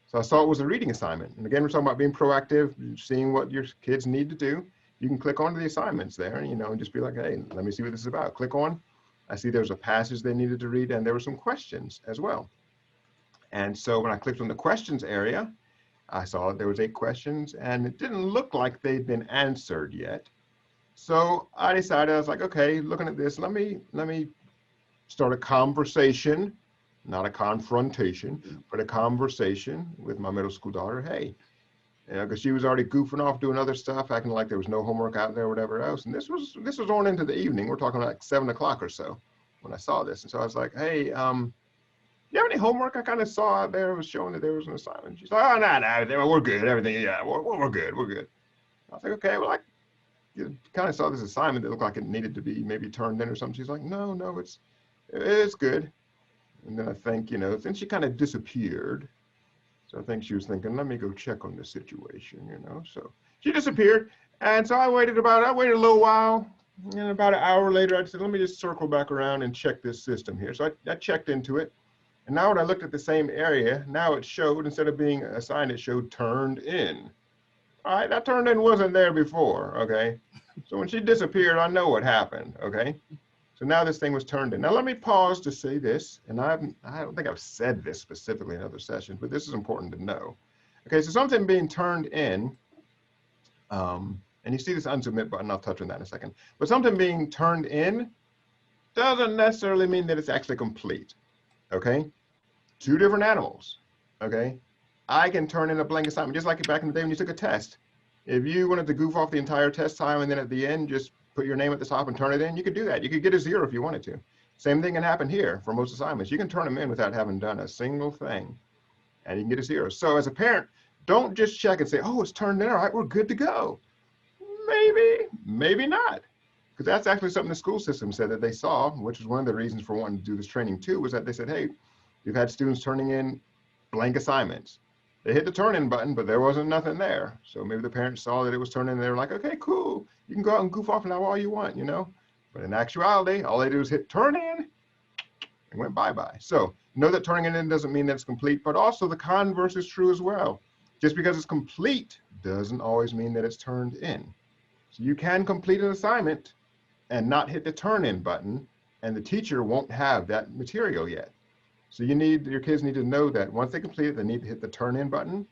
So I saw it was a reading assignment. And again, we're talking about being proactive, seeing what your kids need to do. You can click onto the assignments there, you know, and just be like, hey, let me see what this is about. Click on. I see there was a passage they needed to read, and there were some questions as well. And so when I clicked on the questions area, I saw there was 8 questions, and it didn't look like they'd been answered yet. So I decided, I was like, okay, looking at this, let me start a conversation, not a confrontation, but a conversation with my middle school daughter. Hey, you know, because she was already goofing off doing other stuff, acting like there was no homework out there or whatever else. And this was on into the evening. We're talking like 7 o'clock or so when I saw this. And so I was like, hey, you have any homework? I kind of saw out there, it was showing that there was an assignment. She's like, oh, no, we're good. Everything, yeah, we're good. I was like, okay, well, I kind of saw this assignment that looked like it needed to be maybe turned in or something. She's like, no, it's good. And then I think, you know, then she kind of disappeared. So I think she was thinking, let me go check on this situation, you know. So she disappeared. And so I waited a little while. And about an hour later, I said, let me just circle back around and check this system here. So I checked into it. And now when I looked at the same area, now it showed, instead of being assigned, it showed turned in. All right, that turned in wasn't there before, okay? So when she disappeared, I know what happened, okay? So now this thing was turned in. Now let me pause to say this, and I don't think I've said this specifically in other sessions, but this is important to know. Okay, so something being turned in, and you see this unsubmit button, I'll touch on that in a second, but something being turned in doesn't necessarily mean that it's actually complete, okay? 2 different animals, okay? I can turn in a blank assignment, just like back in the day when you took a test. If you wanted to goof off the entire test time and then at the end, just put your name at the top and turn it in, you could do that. You could get a 0 if you wanted to. Same thing can happen here for most assignments. You can turn them in without having done a single thing, and you can get a 0. So as a parent, don't just check and say, oh, it's turned in, all right, we're good to go. Maybe, maybe not. Because that's actually something the school system said that they saw, which is one of the reasons for wanting to do this training too, was that they said, hey, we've had students turning in blank assignments. They hit the turn in button, but there wasn't nothing there. So maybe the parents saw that it was turned in and they were like, okay, cool. You can go out and goof off now all you want, you know? But in actuality, all they do is hit turn in and went bye-bye. So know that turning it in doesn't mean that it's complete, but also the converse is true as well. Just because it's complete doesn't always mean that it's turned in. So you can complete an assignment and not hit the turn in button, and the teacher won't have that material yet. So your kids need to know that once they complete it, they need to hit the turn in button.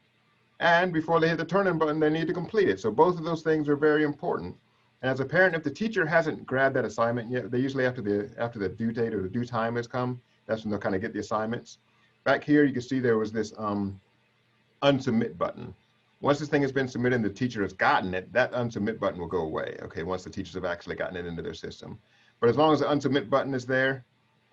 And before they hit the turn in button, they need to complete it. So both of those things are very important. And as a parent, if the teacher hasn't grabbed that assignment yet, they usually after the due date or the due time has come, that's when they'll kind of get the assignments. Back here, you can see there was this unsubmit button. Once this thing has been submitted and the teacher has gotten it, that unsubmit button will go away, okay, once the teachers have actually gotten it into their system. But as long as the unsubmit button is there,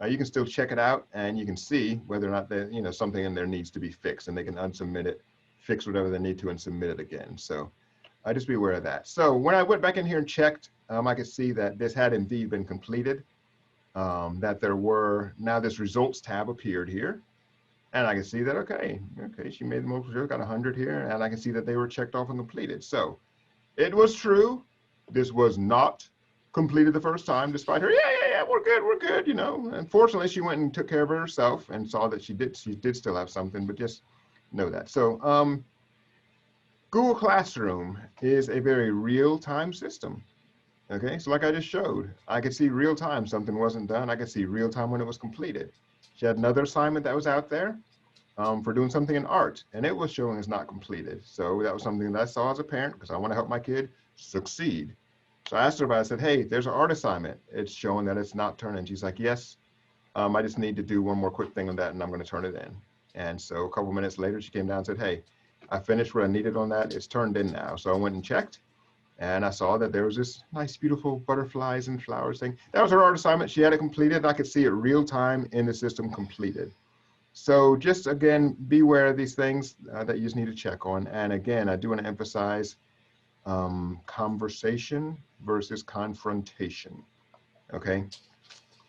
you can still check it out and you can see whether or not something in there needs to be fixed, and they can unsubmit it, fix whatever they need to, and submit it again. So just be aware of that. So when I went back in here and checked, I could see that this had indeed been completed, that there were, now this results tab appeared here. And I can see that, okay, she made the multiple choice, got 100 here, and I can see that they were checked off and completed. So it was true. This was not completed the first time, despite her, yeah, we're good, Unfortunately, she went and took care of it herself and saw that she did still have something, but just know that. So Google Classroom is a very real-time system. Okay, so like I just showed, I could see real time something wasn't done. I could see real time when it was completed. She had another assignment that was out there for doing something in art, and it was showing as not completed. So that was something that I saw as a parent because I want to help my kid succeed. So I asked her about it. I said, hey, there's an art assignment. It's showing that it's not turning. She's like, yes, I just need to do one more quick thing on that and I'm going to turn it in. And so a couple minutes later, she came down and said, hey, I finished what I needed on that. It's turned in now. So I went and checked. And I saw that there was this nice, beautiful butterflies and flowers thing. That was her art assignment. She had it completed. I could see it real time in the system completed. So just, again, beware of these things that you just need to check on. And again, I do want to emphasize conversation versus confrontation. Okay.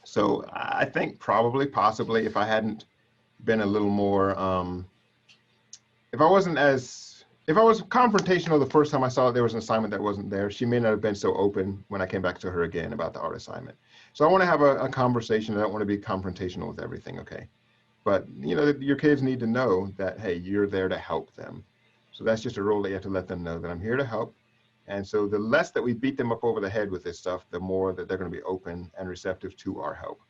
So I think probably, possibly, if I hadn't been a little more, if I was confrontational the first time I saw there was an assignment that wasn't there, she may not have been so open when I came back to her again about the art assignment. So I want to have a conversation. I don't want to be confrontational with everything, okay? But, your kids need to know that, hey, you're there to help them. So that's just a role that you have to let them know that I'm here to help. And so the less that we beat them up over the head with this stuff, the more that they're going to be open and receptive to our help.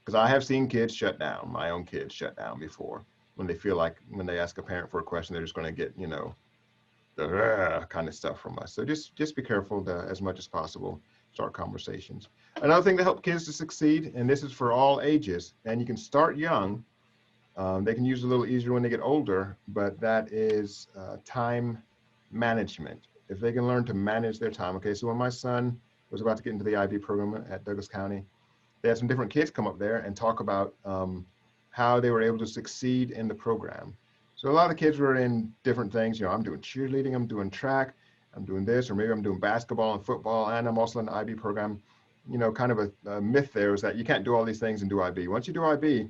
Because I have seen kids shut down, my own kids shut down before, when they feel like when they ask a parent for a question, they're just going to get, the kind of stuff from us. So just be careful to, as much as possible, start conversations. Another thing to help kids to succeed, and this is for all ages, and you can start young. They can use it a little easier when they get older, but that is time management. If they can learn to manage their time. Okay, so when my son was about to get into the IB program at Douglas County, they had some different kids come up there and talk about how they were able to succeed in the program. So a lot of the kids were in different things. I'm doing cheerleading, I'm doing track, I'm doing this, or maybe I'm doing basketball and football, and I'm also in the IB program. Kind of a myth there is that you can't do all these things and do IB. Once you do IB,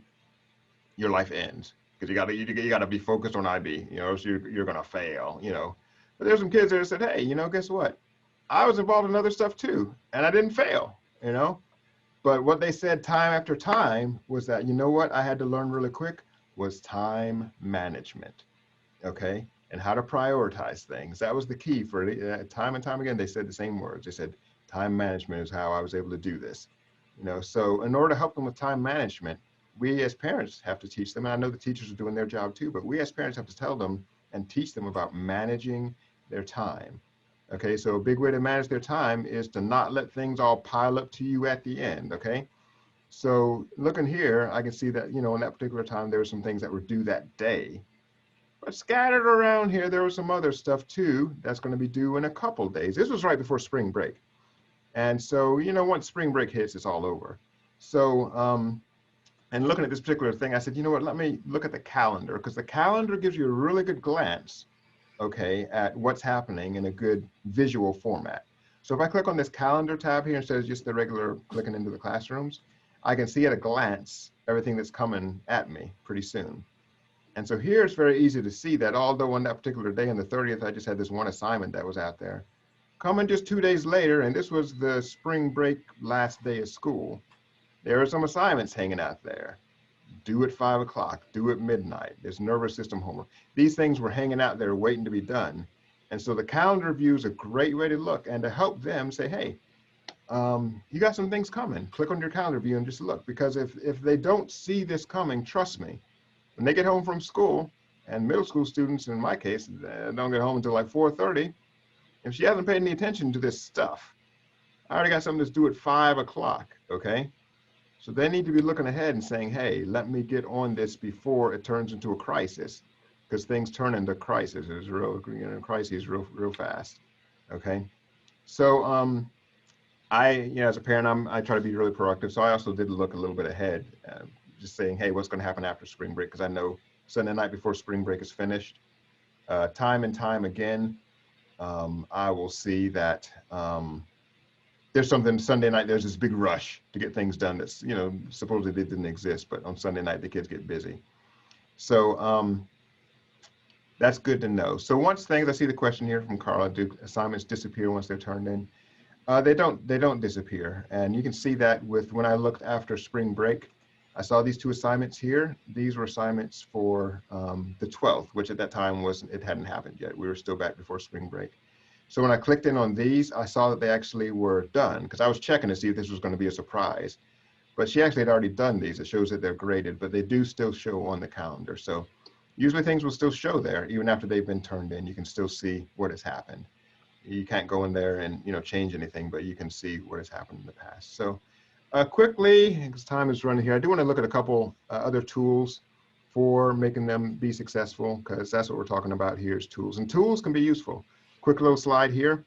your life ends because you gotta be focused on IB, or so you're gonna fail, But there's some kids that said, hey, guess what? I was involved in other stuff too, and I didn't fail, But what they said time after time was that, what I had to learn really quick was time management, okay? And how to prioritize things. That was the key for time and time again. They said the same words. They said, time management is how I was able to do this. So in order to help them with time management, we as parents have to teach them, and I know the teachers are doing their job too, but we as parents have to tell them and teach them about managing their time. Okay, so a big way to manage their time is to not let things all pile up to you at the end, okay? So looking here, I can see that, in that particular time, there were some things that were due that day. But scattered around here, there was some other stuff too that's going to be due in a couple days. This was right before spring break. And so, once spring break hits, it's all over. So, and looking at this particular thing, I said, what, let me look at the calendar, because the calendar gives you a really good glance, okay, at what's happening in a good visual format. So if I click on this calendar tab here instead of just the regular clicking into the classrooms, I can see at a glance everything that's coming at me pretty soon. And so here it's very easy to see that although on that particular day on the 30th, I just had this one assignment that was out there. Coming just 2 days later, and this was the spring break last day of school, there are some assignments hanging out there. Due at 5 o'clock, due at midnight, there's nervous system homework. These things were hanging out there waiting to be done. And so the calendar view is a great way to look and to help them say, hey, you got some things coming. Click on your calendar view and just look, because if they don't see this coming, trust me, when they get home from school, and middle school students, in my case, don't get home until like 4:30, if she hasn't paid any attention to this stuff, I already got something that's due at 5 o'clock, okay? So they need to be looking ahead and saying, hey, let me get on this before it turns into a crisis. because things turn into crises. It's real, crises real fast. Okay. So as a parent, I try to be really proactive. So I also did look a little bit ahead, just saying, hey, what's going to happen after spring break? Because I know Sunday night before spring break is finished, time and time again, I will see that there's something Sunday night. There's this big rush to get things done that's supposedly didn't exist, but on Sunday night the kids get busy. So that's good to know. So once things, I see the question here from Carla: do assignments disappear once they're turned in? They don't disappear, and you can see that with when I looked after spring break. I saw these two assignments here. These were assignments for the 12th, which at that time it hadn't happened yet. We were still back before spring break. So when I clicked in on these, I saw that they actually were done, because I was checking to see if this was going to be a surprise. But she actually had already done these. It shows that they're graded, but they do still show on the calendar. So usually things will still show there, even after they've been turned in. You can still see what has happened. You can't go in there and change anything, but you can see what has happened in the past. So quickly, because time is running here, I do want to look at a couple other tools for making them be successful, because that's what we're talking about here is tools. And tools can be useful. Quick little slide here.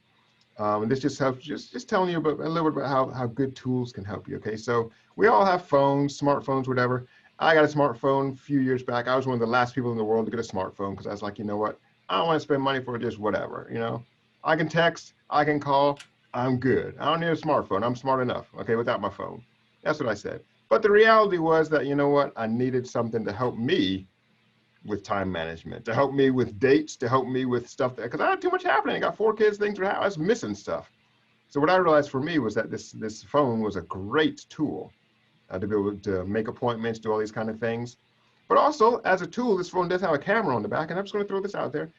And this just helps, just telling you a little bit about how good tools can help you. Okay, so we all have phones, smartphones, whatever. I got a smartphone a few years back. I was one of the last people in the world to get a smartphone, because I was like, you know what? I don't want to spend money for just whatever, I can text, I can call, I'm good. I don't need a smartphone. I'm smart enough, okay, without my phone. That's what I said. But the reality was that, I needed something to help me with time management, to help me with dates, to help me with stuff because I had too much happening. I got 4 kids, things were happening. I was missing stuff. So what I realized for me was that this phone was a great tool to be able to make appointments, do all these kind of things. But also, as a tool, this phone does have a camera on the back, and I'm just going to throw this out there.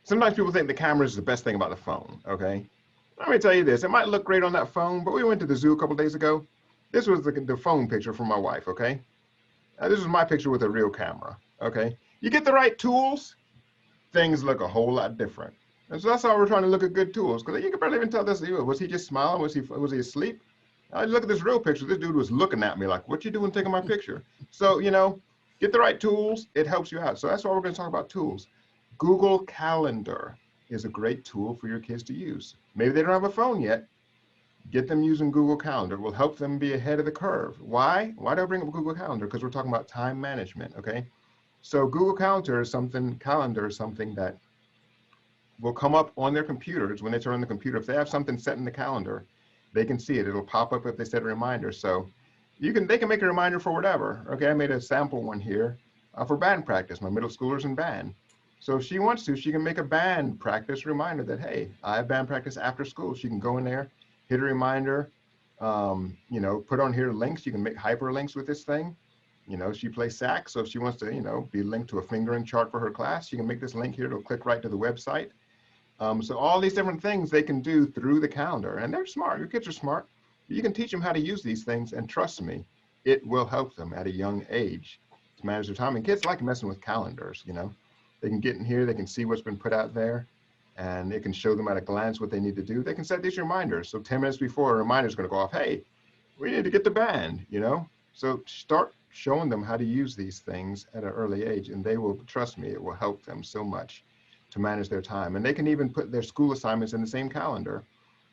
Sometimes people think the camera is the best thing about the phone, okay? Let me tell you this. It might look great on that phone, but we went to the zoo a couple days ago. This was the phone picture from my wife, okay? This is my picture with a real camera, okay? You get the right tools, things look a whole lot different. And so that's how we're trying to look at good tools, because you can barely even tell this. Was he just smiling? Was he asleep? I look at this real picture. This dude was looking at me like, what you doing taking my picture? So, get the right tools. It helps you out. So that's why we're going to talk about tools. Google Calendar is a great tool for your kids to use. Maybe they don't have a phone yet. Get them using Google Calendar. It will help them be ahead of the curve. Why? Why do I bring up Google Calendar? Because we're talking about time management, okay? So Google Calendar is something that will come up on their computers when they turn on the computer. If they have something set in the calendar, they can see it. It'll pop up if they set a reminder. So they can make a reminder for whatever. Okay, I made a sample one here for band practice. My middle schoolers in band. So if she wants to, she can make a band practice reminder that, hey, I have band practice after school. She can go in there, hit a reminder, put on here links. You can make hyperlinks with this thing. She plays sax, so if she wants to, be linked to a fingering chart for her class, she can make this link here. It'll click right to the website. So all these different things they can do through the calendar, and they're smart. Your kids are smart. You can teach them how to use these things, and trust me, it will help them at a young age to manage their time. And kids like messing with calendars, They can get in here, they can see what's been put out there, and it can show them at a glance what they need to do. They can set these reminders. So 10 minutes before, a reminder is going to go off, hey, we need to get the band, So start showing them how to use these things at an early age, and they will, trust me, it will help them so much to manage their time. And they can even put their school assignments in the same calendar.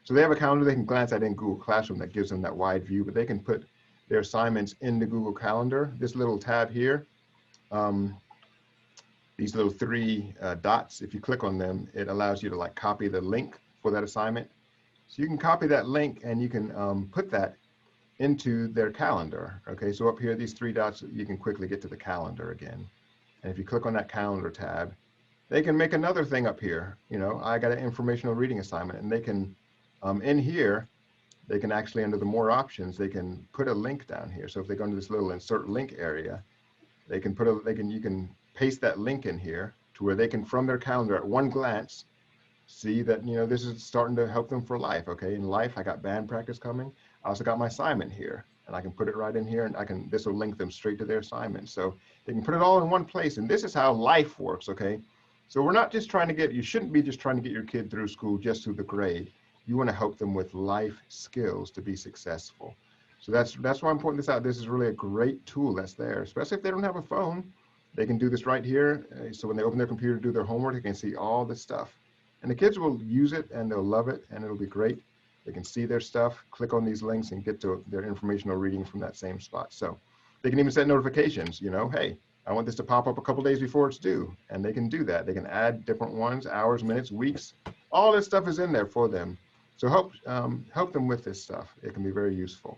So they have a calendar they can glance at in Google Classroom that gives them that wide view, but they can put their assignments in the Google Calendar. This little tab here, these little 3 dots, if you click on them, it allows you to copy the link for that assignment. So you can copy that link and you can put that into their calendar. Okay, so up here, these 3 dots, you can quickly get to the calendar again. And if you click on that calendar tab, they can make another thing up here. I got an informational reading assignment, and they can, in here, they can actually, under the more options, they can put a link down here. So if they go into this little insert link area, they can you can paste that link in here to where they can, from their calendar at one glance, see that, this is starting to help them for life. Okay, in life, I got band practice coming. I also got my assignment here, and I can put it right in here, and this will link them straight to their assignment. So they can put it all in one place, and this is how life works, okay? So we're not just trying to you shouldn't be just trying to get your kid through school just through the grade. You want to help them with life skills to be successful. So that's why I'm pointing this out. This is really a great tool that's there, especially if they don't have a phone. They can do this right here. So when they open their computer to do their homework, they can see all this stuff. And the kids will use it and they'll love it and it'll be great. They can see their stuff, click on these links and get to their informational reading from that same spot. So they can even set notifications, you know, hey, I want this to pop up a couple days before it's due. And they can do that. They can add different ones, hours, minutes, weeks. All this stuff is in there for them. So help them with this stuff. It can be very useful.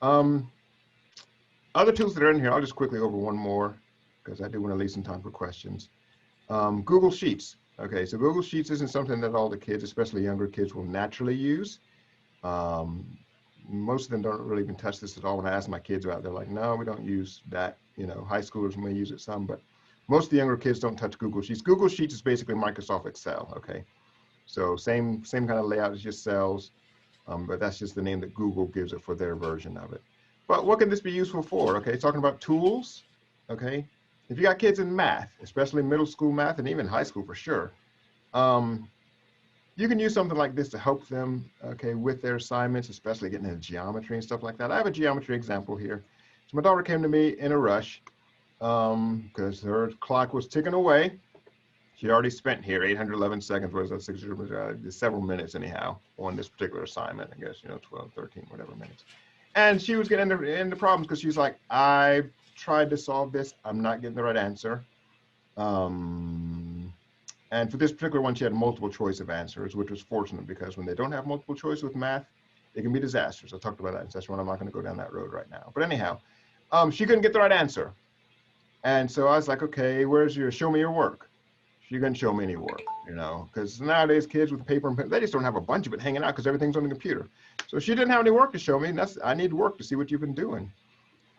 Other tools that are in here, I'll just quickly over one more because I do want to leave some time for questions. Google Sheets. Okay, so Google Sheets isn't something that all the kids, especially younger kids, will naturally use. Most of them don't really even touch this at all. When I ask my kids about it, they're like, no, we don't use that. You know, high schoolers may use it some, but most of the younger kids don't touch Google Sheets. Google Sheets is basically Microsoft Excel, okay? So same kind of layout as just cells, but that's just the name that Google gives it for their version of it. But what can this be useful for? Okay, talking about tools, okay? If you got kids in math, especially middle school math and even high school for sure, you can use something like this to help them, okay, with their assignments, especially getting into geometry and stuff like that. I have a geometry example here. So my daughter came to me in a rush because her clock was ticking away. She already spent here 811 seconds, what is that, 600, several minutes anyhow on this particular assignment, I guess, you know, 12, 13, whatever minutes. And she was getting into problems because she's like, I tried to solve this, I'm not getting the right answer. And for this particular one, she had multiple choice of answers, which was fortunate because when they don't have multiple choice with math, it can be disastrous. I talked about that in session one. I'm not going to go down that road right now. But anyhow, she couldn't get the right answer. And so I was like, okay, show me your work. She couldn't show me any work, you know, because nowadays kids with paper and pen, they just don't have a bunch of it hanging out because everything's on the computer. So she didn't have any work to show me. And I need work to see what you've been doing.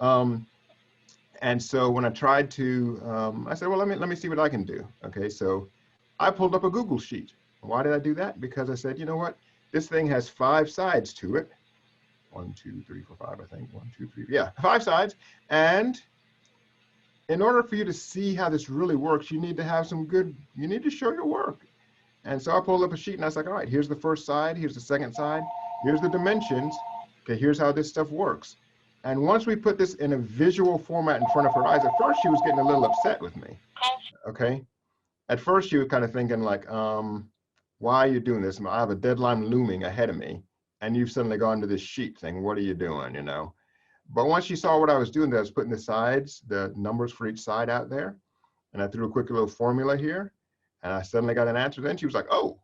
And so when I tried to, I said, well, let me see what I can do. Okay, so I pulled up a Google Sheet. Why did I do that? Because I said, you know what? This thing has 5 sides to it. 1, 2, 3, 4, 5, I think. 1, 2, 3, yeah, 5 sides. And in order for you to see how this really works, you need to have you need to show your work. And so I pulled up a sheet and I was like, all right, here's the first side, here's the second side, here's the dimensions. Okay, here's how this stuff works. And once we put this in a visual format in front of her eyes, at first she was getting a little upset with me, okay? At first she was kind of thinking like, why are you doing this? I have a deadline looming ahead of me and you've suddenly gone to this sheet thing, what are you doing, you know? But once she saw what I was doing, I was putting the sides, the numbers for each side out there, and I threw a quick little formula here, and I suddenly got an answer. Then she was like, oh,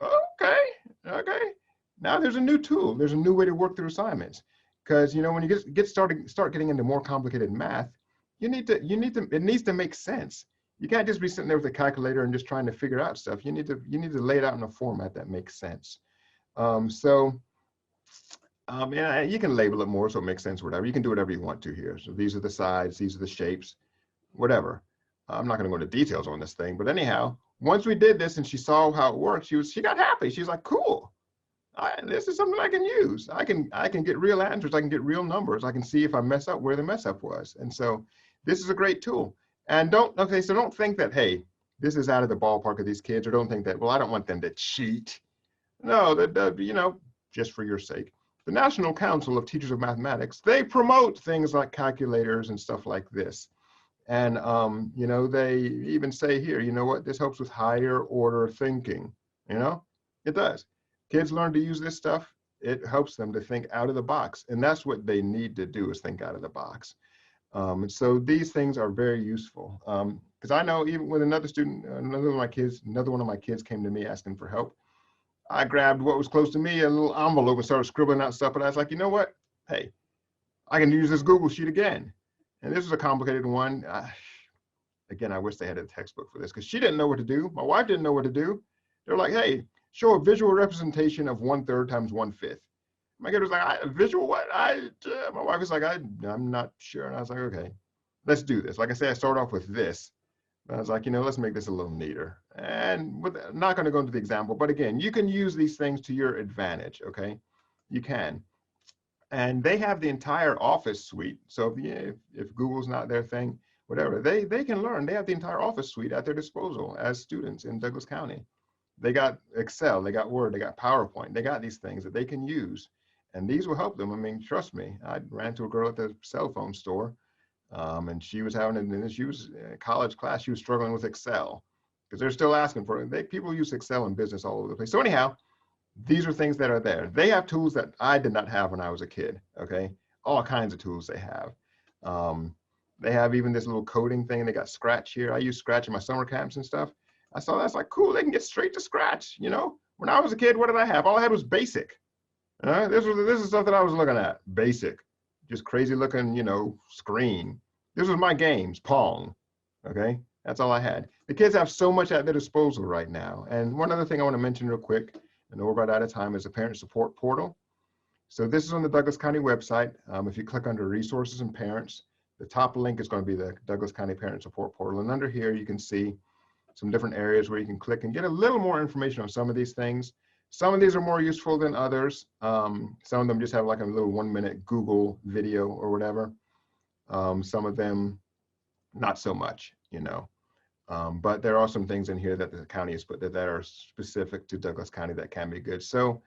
okay. Now there's a new tool. There's a new way to work through assignments. Because, you know, when you start getting into more complicated math, it needs to make sense. You can't just be sitting there with a calculator and just trying to figure out stuff. You need to lay it out in a format that makes sense. Yeah, you can label it more so it makes sense, whatever. You can do whatever you want to here. So these are the sides, these are the shapes, whatever. I'm not going to go into details on this thing, but anyhow, once we did this and she saw how it works, she got happy. She's like, cool. This is something I can use. I can get real answers. I can get real numbers. I can see if I mess up where the mess up was. And so this is a great tool. And don't think that, hey, this is out of the ballpark of these kids, or don't think that, well, I don't want them to cheat. No, you know, just for your sake. The National Council of Teachers of Mathematics, they promote things like calculators and stuff like this. And, you know, they even say here, you know what, this helps with higher order thinking, you know, it does. Kids learn to use this stuff, it helps them to think out of the box. And that's what they need to do, is think out of the box. So these things are very useful. Because I know even with another one of my kids came to me asking for help. I grabbed what was close to me, a little envelope, and started scribbling out stuff. But I was like, you know what? Hey, I can use this Google Sheet again. And this is a complicated one. Again, I wish they had a textbook for this because she didn't know what to do. My wife didn't know what to do. They're like, hey, show a visual representation of 1/3 times 1/5. My kid was like, visual what? My wife was like, I'm not sure. And I was like, okay, let's do this. Like I said, I started off with this. I was like, you know, let's make this a little neater. And I'm not going to go into the example, but again, you can use these things to your advantage, okay? You can. And they have the entire Office suite. So if Google's not their thing, whatever, they can learn. They have the entire Office suite at their disposal as students in Douglas County. They got Excel, they got Word, they got PowerPoint. They got these things that they can use. And these will help them. I mean, trust me, I ran to a girl at the cell phone store And she was having, and she was in college class, she was struggling with Excel because they're still asking for it. People use Excel in business all over the place. So anyhow, these are things that are there. They have tools that I did not have when I was a kid, okay? All kinds of tools they have. They have even this little coding thing. They got Scratch here. I use Scratch in my summer camps and stuff. I saw that's like, cool, they can get straight to Scratch, you know? When I was a kid, what did I have? All I had was BASIC. This is stuff that I was looking at, BASIC. Just crazy looking, you know, screen. This was my games, Pong, okay? That's all I had. The kids have so much at their disposal right now. And one other thing I want to mention real quick, I know we're about out of time, is the Parent Support Portal. So this is on the Douglas County website. If you click under Resources and Parents, the top link is going to be the Douglas County Parent Support Portal. And under here, you can see some different areas where you can click and get a little more information on some of these things. Some of these are more useful than others. Some of them just have like a little 1-minute Google video or whatever. Some of them, not so much, you know. But there are some things in here that the county has put that are specific to Douglas County that can be good. So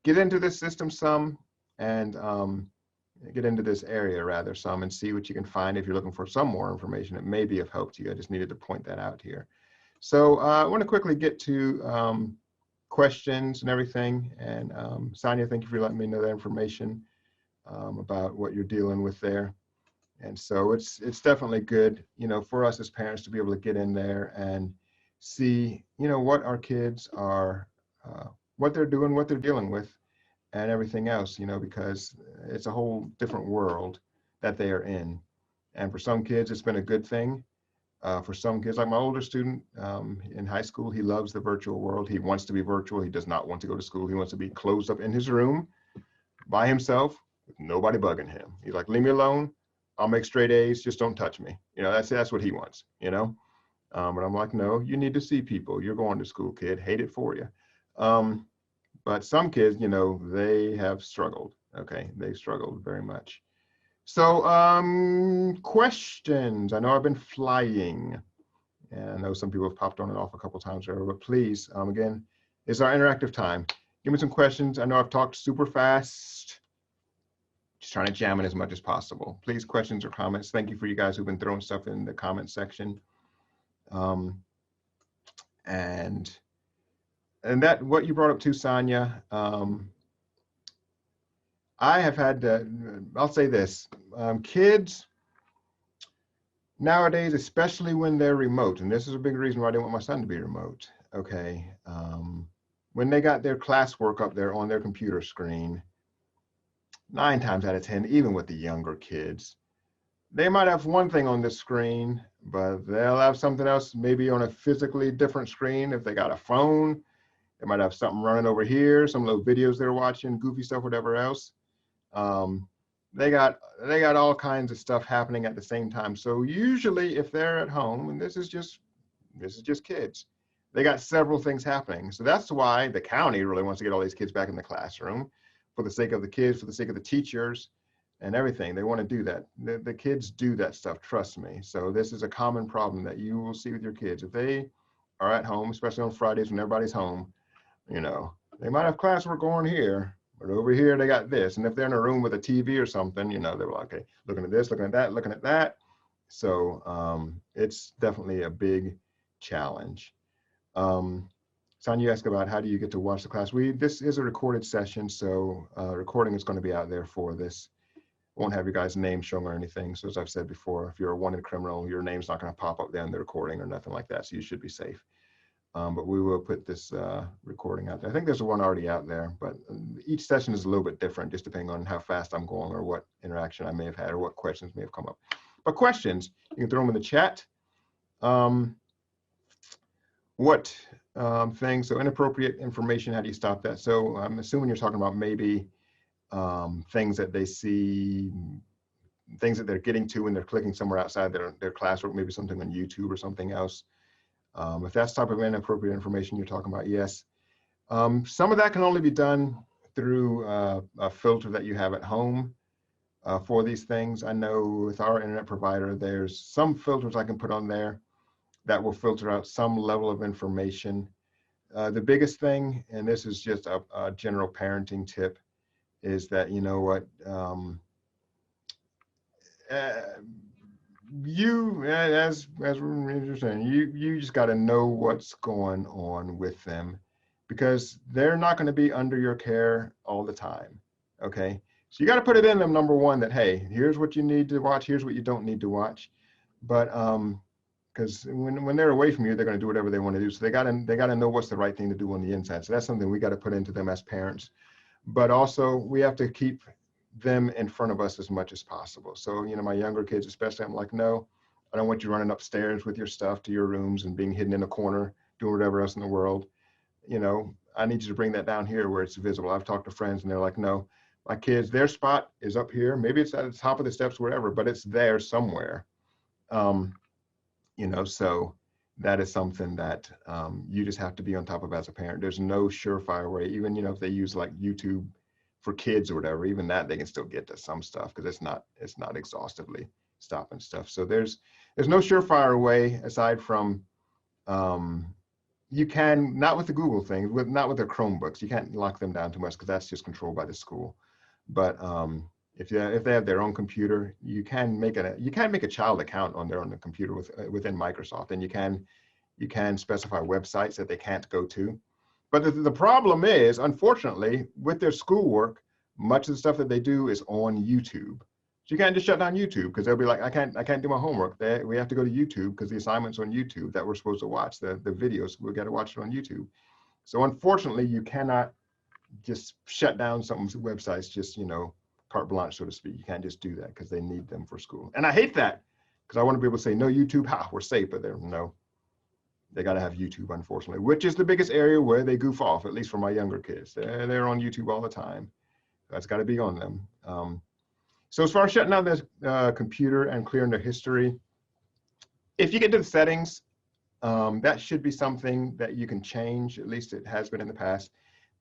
get into this system some, and get into this area rather some, and see what you can find if you're looking for some more information. It may be of help to you. I just needed to point that out here. So I want to quickly get to questions and everything. And Sonia, thank you for letting me know that information about what you're dealing with there. And so it's definitely good, you know, for us as parents to be able to get in there and see, you know, what our kids are, what they're doing, what they're dealing with, and everything else, you know, because it's a whole different world that they are in. And for some kids, it's been a good thing. For some kids, like my older student in high school, he loves the virtual world. He wants to be virtual. He does not want to go to school. He wants to be closed up in his room by himself with nobody bugging him. He's like, leave me alone. I'll make straight A's. Just don't touch me. You know, that's what he wants, you know. But I'm like, no, you need to see people. You're going to school, kid. Hate it for you. But some kids, you know, they have struggled. Okay, they've struggled very much. So questions. I know I've been flying, and I know some people have popped on and off a couple times there, but please, again, it's our interactive time. Give me some questions. I know I've talked super fast. Just trying to jam in as much as possible. Please, questions or comments. Thank you for you guys who've been throwing stuff in the comment section. And that, what you brought up too, Sonia, I have had, I'll say this, kids nowadays, especially when they're remote, and this is a big reason why I didn't want my son to be remote, okay? When they got their classwork up there on their computer screen, 9 times out of 10, even with the younger kids, they might have one thing on the screen, but they'll have something else maybe on a physically different screen. If they got a phone, they might have something running over here, some little videos they're watching, goofy stuff, whatever else. They got all kinds of stuff happening at the same time. So usually if they're at home, and this is just kids, they got several things happening. So that's why the county really wants to get all these kids back in the classroom, for the sake of the kids, for the sake of the teachers and everything. They want to do that. The kids do that stuff, trust me. So this is a common problem that you will see with your kids. If they are at home, especially on Fridays when everybody's home, you know, they might have classwork going here, but over here they got this. And if they're in a room with a TV or something, you know, they're like, okay, looking at this, looking at that, looking at that. So it's definitely a big challenge. Sonia, you asked about how do you get to watch the class. This is a recorded session, so recording is going to be out there for this. Won't have your guys' name shown or anything. So as I've said before, if you're a wanted criminal, your name's not going to pop up there in the recording or nothing like that. So you should be safe. But we will put this recording out there. I think there's one already out there, but each session is a little bit different, just depending on how fast I'm going or what interaction I may have had or what questions may have come up. But questions, you can throw them in the chat. What things, so inappropriate information, how do you stop that? So I'm assuming you're talking about maybe things that they see, things that they're getting to when they're clicking somewhere outside their classwork, maybe something on YouTube or something else. If that's type of inappropriate information you're talking about, yes. Some of that can only be done through a filter that you have at home for these things. I know with our internet provider, there's some filters I can put on there that will filter out some level of information. The biggest thing, and this is just a general parenting tip, is that, you know what, you, as we're saying, you just got to know what's going on with them, because they're not going to be under your care all the time. Okay, so you got to put it in them. Number one, that hey, here's what you need to watch. Here's what you don't need to watch. But because when they're away from you, they're going to do whatever they want to do. So they got to know what's the right thing to do on the inside. So that's something we got to put into them as parents. But also we have to keep them in front of us as much as possible. So, my younger kids, especially, I'm like, no, I don't want you running upstairs with your stuff to your rooms and being hidden in a corner, doing whatever else in the world. I need you to bring that down here where it's visible. I've talked to friends and they're like, no, my kids, their spot is up here. Maybe it's at the top of the steps, wherever, but it's there somewhere. Um, so that is something that you just have to be on top of as a parent. There's no surefire way, even, if they use like YouTube for kids or whatever, even that they can still get to some stuff, because it's not exhaustively stopping stuff. So there's no surefire way aside from you can, not with the Google thing, not with their Chromebooks. You can't lock them down too much because that's just controlled by the school. But if they have their own computer, you can make a child account on their own computer within Microsoft, and you can specify websites that they can't go to. But the problem is, unfortunately, with their schoolwork, much of the stuff that they do is on YouTube. So you can't just shut down YouTube, because they'll be like, I can't do my homework. We have to go to YouTube because the assignment's on YouTube that we're supposed to watch. The videos, we've got to watch it on YouTube. So unfortunately, you cannot just shut down some websites, just, carte blanche, so to speak. You can't just do that because they need them for school. And I hate that, because I want to be able to say, no YouTube, we're safe, but no. They got to have YouTube, unfortunately, which is the biggest area where they goof off, at least for my younger kids. They're on YouTube all the time. That's got to be on them. So as far as shutting down the computer and clearing their history, if you get to the settings, that should be something that you can change. At least it has been in the past,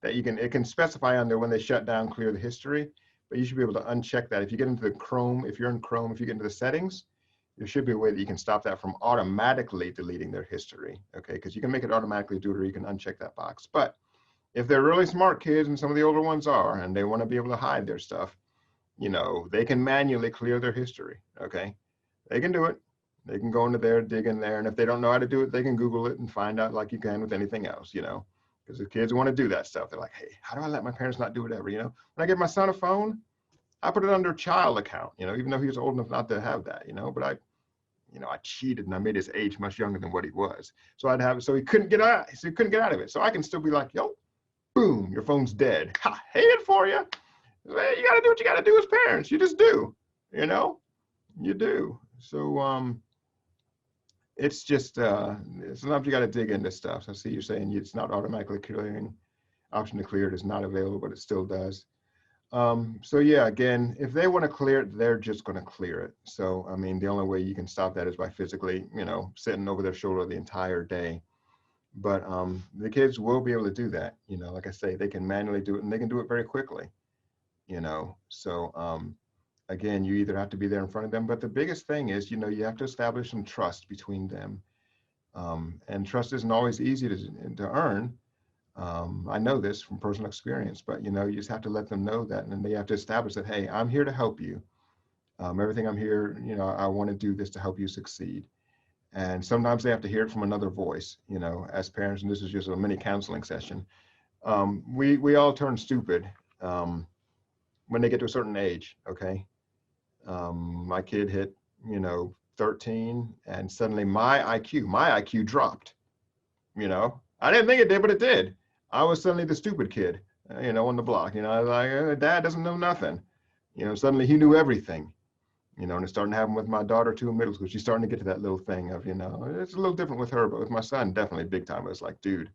that it can specify on there when they shut down, clear the history, but you should be able to uncheck that. If you get into the Chrome, if you're in Chrome, if you get into the settings, there should be a way that you can stop that from automatically deleting their history, okay? Because you can make it automatically do it, or you can uncheck that box. But if they're really smart kids, and some of the older ones are, and they want to be able to hide their stuff, they can manually clear their history, okay? They can do it. They can go into there, dig in there, and if they don't know how to do it, they can Google it and find out, like you can with anything else, because the kids want to do that stuff. They're like, hey, how do I let my parents not do whatever, When I give my son a phone, I put it under child account, even though he was old enough not to have that, but I cheated and I made his age much younger than what he was. So I'd have it so he couldn't get out. So he couldn't get out of it. So I can still be like, yo, boom, your phone's dead. Ha, hey it for you. You got to do what you got to do as parents. You just do, you do. So it's just sometimes you got to dig into stuff. So I see you're saying it's not automatically clearing. Option to clear it is not available, but it still does. So yeah, again, if they want to clear it, they're just going to clear it. So, I mean, the only way you can stop that is by physically, sitting over their shoulder the entire day. But the kids will be able to do that. Like I say, they can manually do it, and they can do it very quickly, So again, you either have to be there in front of them, but the biggest thing is, you have to establish some trust between them. And trust isn't always easy to earn. I know this from personal experience, but you just have to let them know that, and then they have to establish that, hey, I'm here to help you. Everything I'm here, I want to do this to help you succeed. And sometimes they have to hear it from another voice, as parents, and this is just a mini counseling session. We all turn stupid when they get to a certain age, okay? My kid hit, 13, and suddenly my IQ dropped, I didn't think it did, but it did. I was suddenly the stupid kid, on the block. I was like, Dad doesn't know nothing. Suddenly he knew everything. And it's starting to happen with my daughter too in middle school. She's starting to get to that little thing of, it's a little different with her, but with my son, definitely big time. It's like, dude,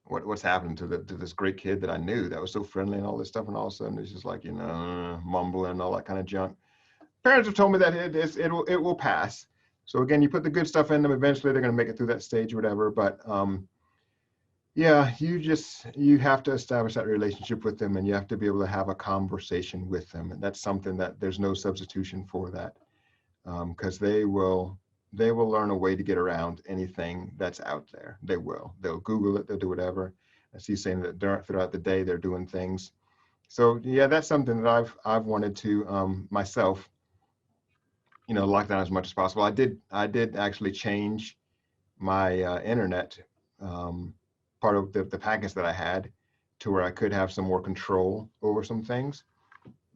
what's happening to this great kid that I knew that was so friendly and all this stuff, and all of a sudden it's just like, mumbling and all that kind of junk. Parents have told me that it will pass. So again, you put the good stuff in them, eventually they're going to make it through that stage or whatever. But yeah, you have to establish that relationship with them, and you have to be able to have a conversation with them. And that's something that there's no substitution for that, because they will learn a way to get around anything that's out there. They'll Google it, they'll do whatever. I see saying that throughout the day, they're doing things. So yeah, that's something that I've wanted to myself you know, lock down as much as possible. I did actually change my internet, part of the package that I had, to where I could have some more control over some things.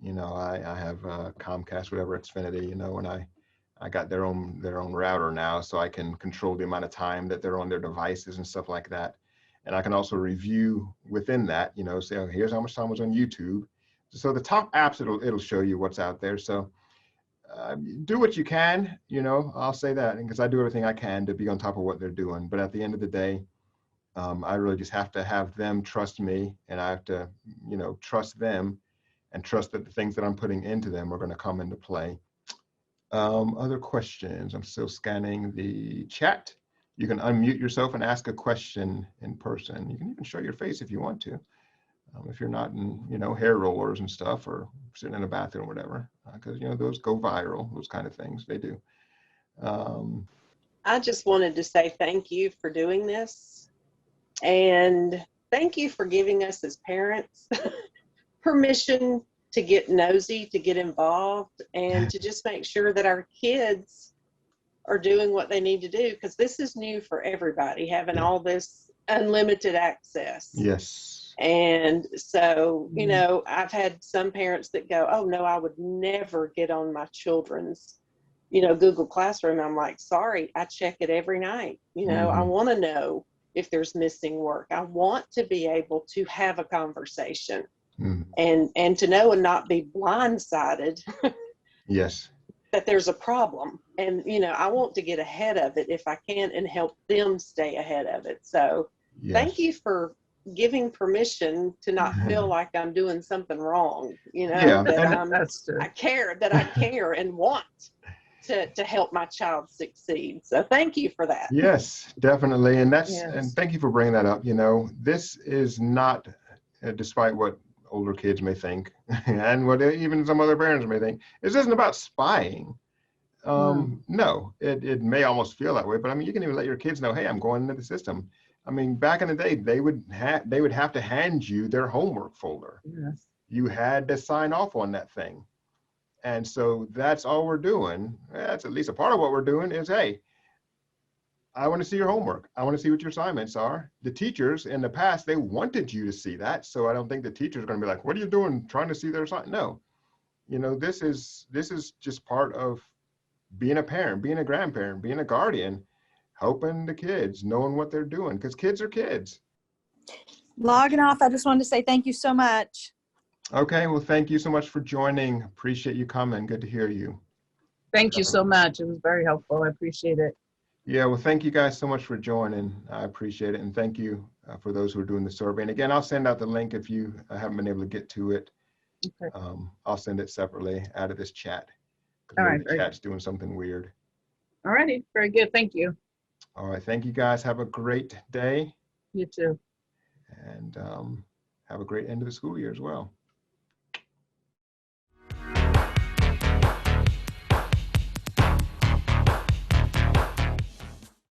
You know, I have Comcast, whatever, Xfinity, you know, and I got their own router now, so I can control the amount of time that they're on their devices and stuff like that. And I can also review within that, you know, say, oh, here's how much time was on YouTube. So the top apps, it'll show you what's out there. So do what you can, you know, I'll say that, because I do everything I can to be on top of what they're doing. But at the end of the day, I really just have to have them trust me, and I have to, you know, trust them and trust that the things that I'm putting into them are going to come into play. Other questions? I'm still scanning the chat. You can unmute yourself and ask a question in person. You can even show your face if you want to, if you're not in, you know, hair rollers and stuff, or sitting in a bathroom or whatever, because, you know, those go viral, those kind of things, they do. I just wanted to say thank you for doing this, and thank you for giving us as parents permission to get nosy, to get involved, and to just make sure that our kids are doing what they need to do, because this is new for everybody, having all this unlimited access. Yes. And so, you know, I've had some parents that go, oh no, I would never get on my children's, you know, Google Classroom. I'm like, sorry, I check it every night. You know, I want to know if there's missing work. I want to be able to have a conversation and to know and not be blindsided. Yes. That there's a problem. And, you know, I want to get ahead of it if I can and help them stay ahead of it. So thank you for giving permission to not feel like I'm doing something wrong, you know, that I care and want to help my child succeed. So thank you for that. Yes, definitely. And and thank you for bringing that up. You know, this is not, despite what older kids may think, and what even some other parents may think, this isn't about spying. No, it may almost feel that way, but I mean, you can even let your kids know, hey, I'm going into the system. I mean, back in the day, they would have to hand you their homework folder. Yes. You had to sign off on that thing. And so that's all we're doing. That's at least a part of what we're doing is, hey, I want to see your homework. I want to see what your assignments are. The teachers in the past, they wanted you to see that. So I don't think the teachers are going to be like, what are you doing trying to see their assignment? No, you know, this is just part of being a parent, being a grandparent, being a guardian, helping the kids, knowing what they're doing, because kids are kids. Logging off, I just wanted to say thank you so much. Okay, well, thank you so much for joining. Appreciate you coming. Good to hear you. Thank you so much. It was very helpful. I appreciate it. Yeah, well, thank you guys so much for joining. I appreciate it. And thank you for those who are doing the survey. And again, I'll send out the link if you haven't been able to get to it. Okay. I'll send it separately out of this chat. All right. The chat's doing something weird. All righty. Very good. Thank you. All right. Thank you guys. Have a great day. You too. And have a great end of the school year as well.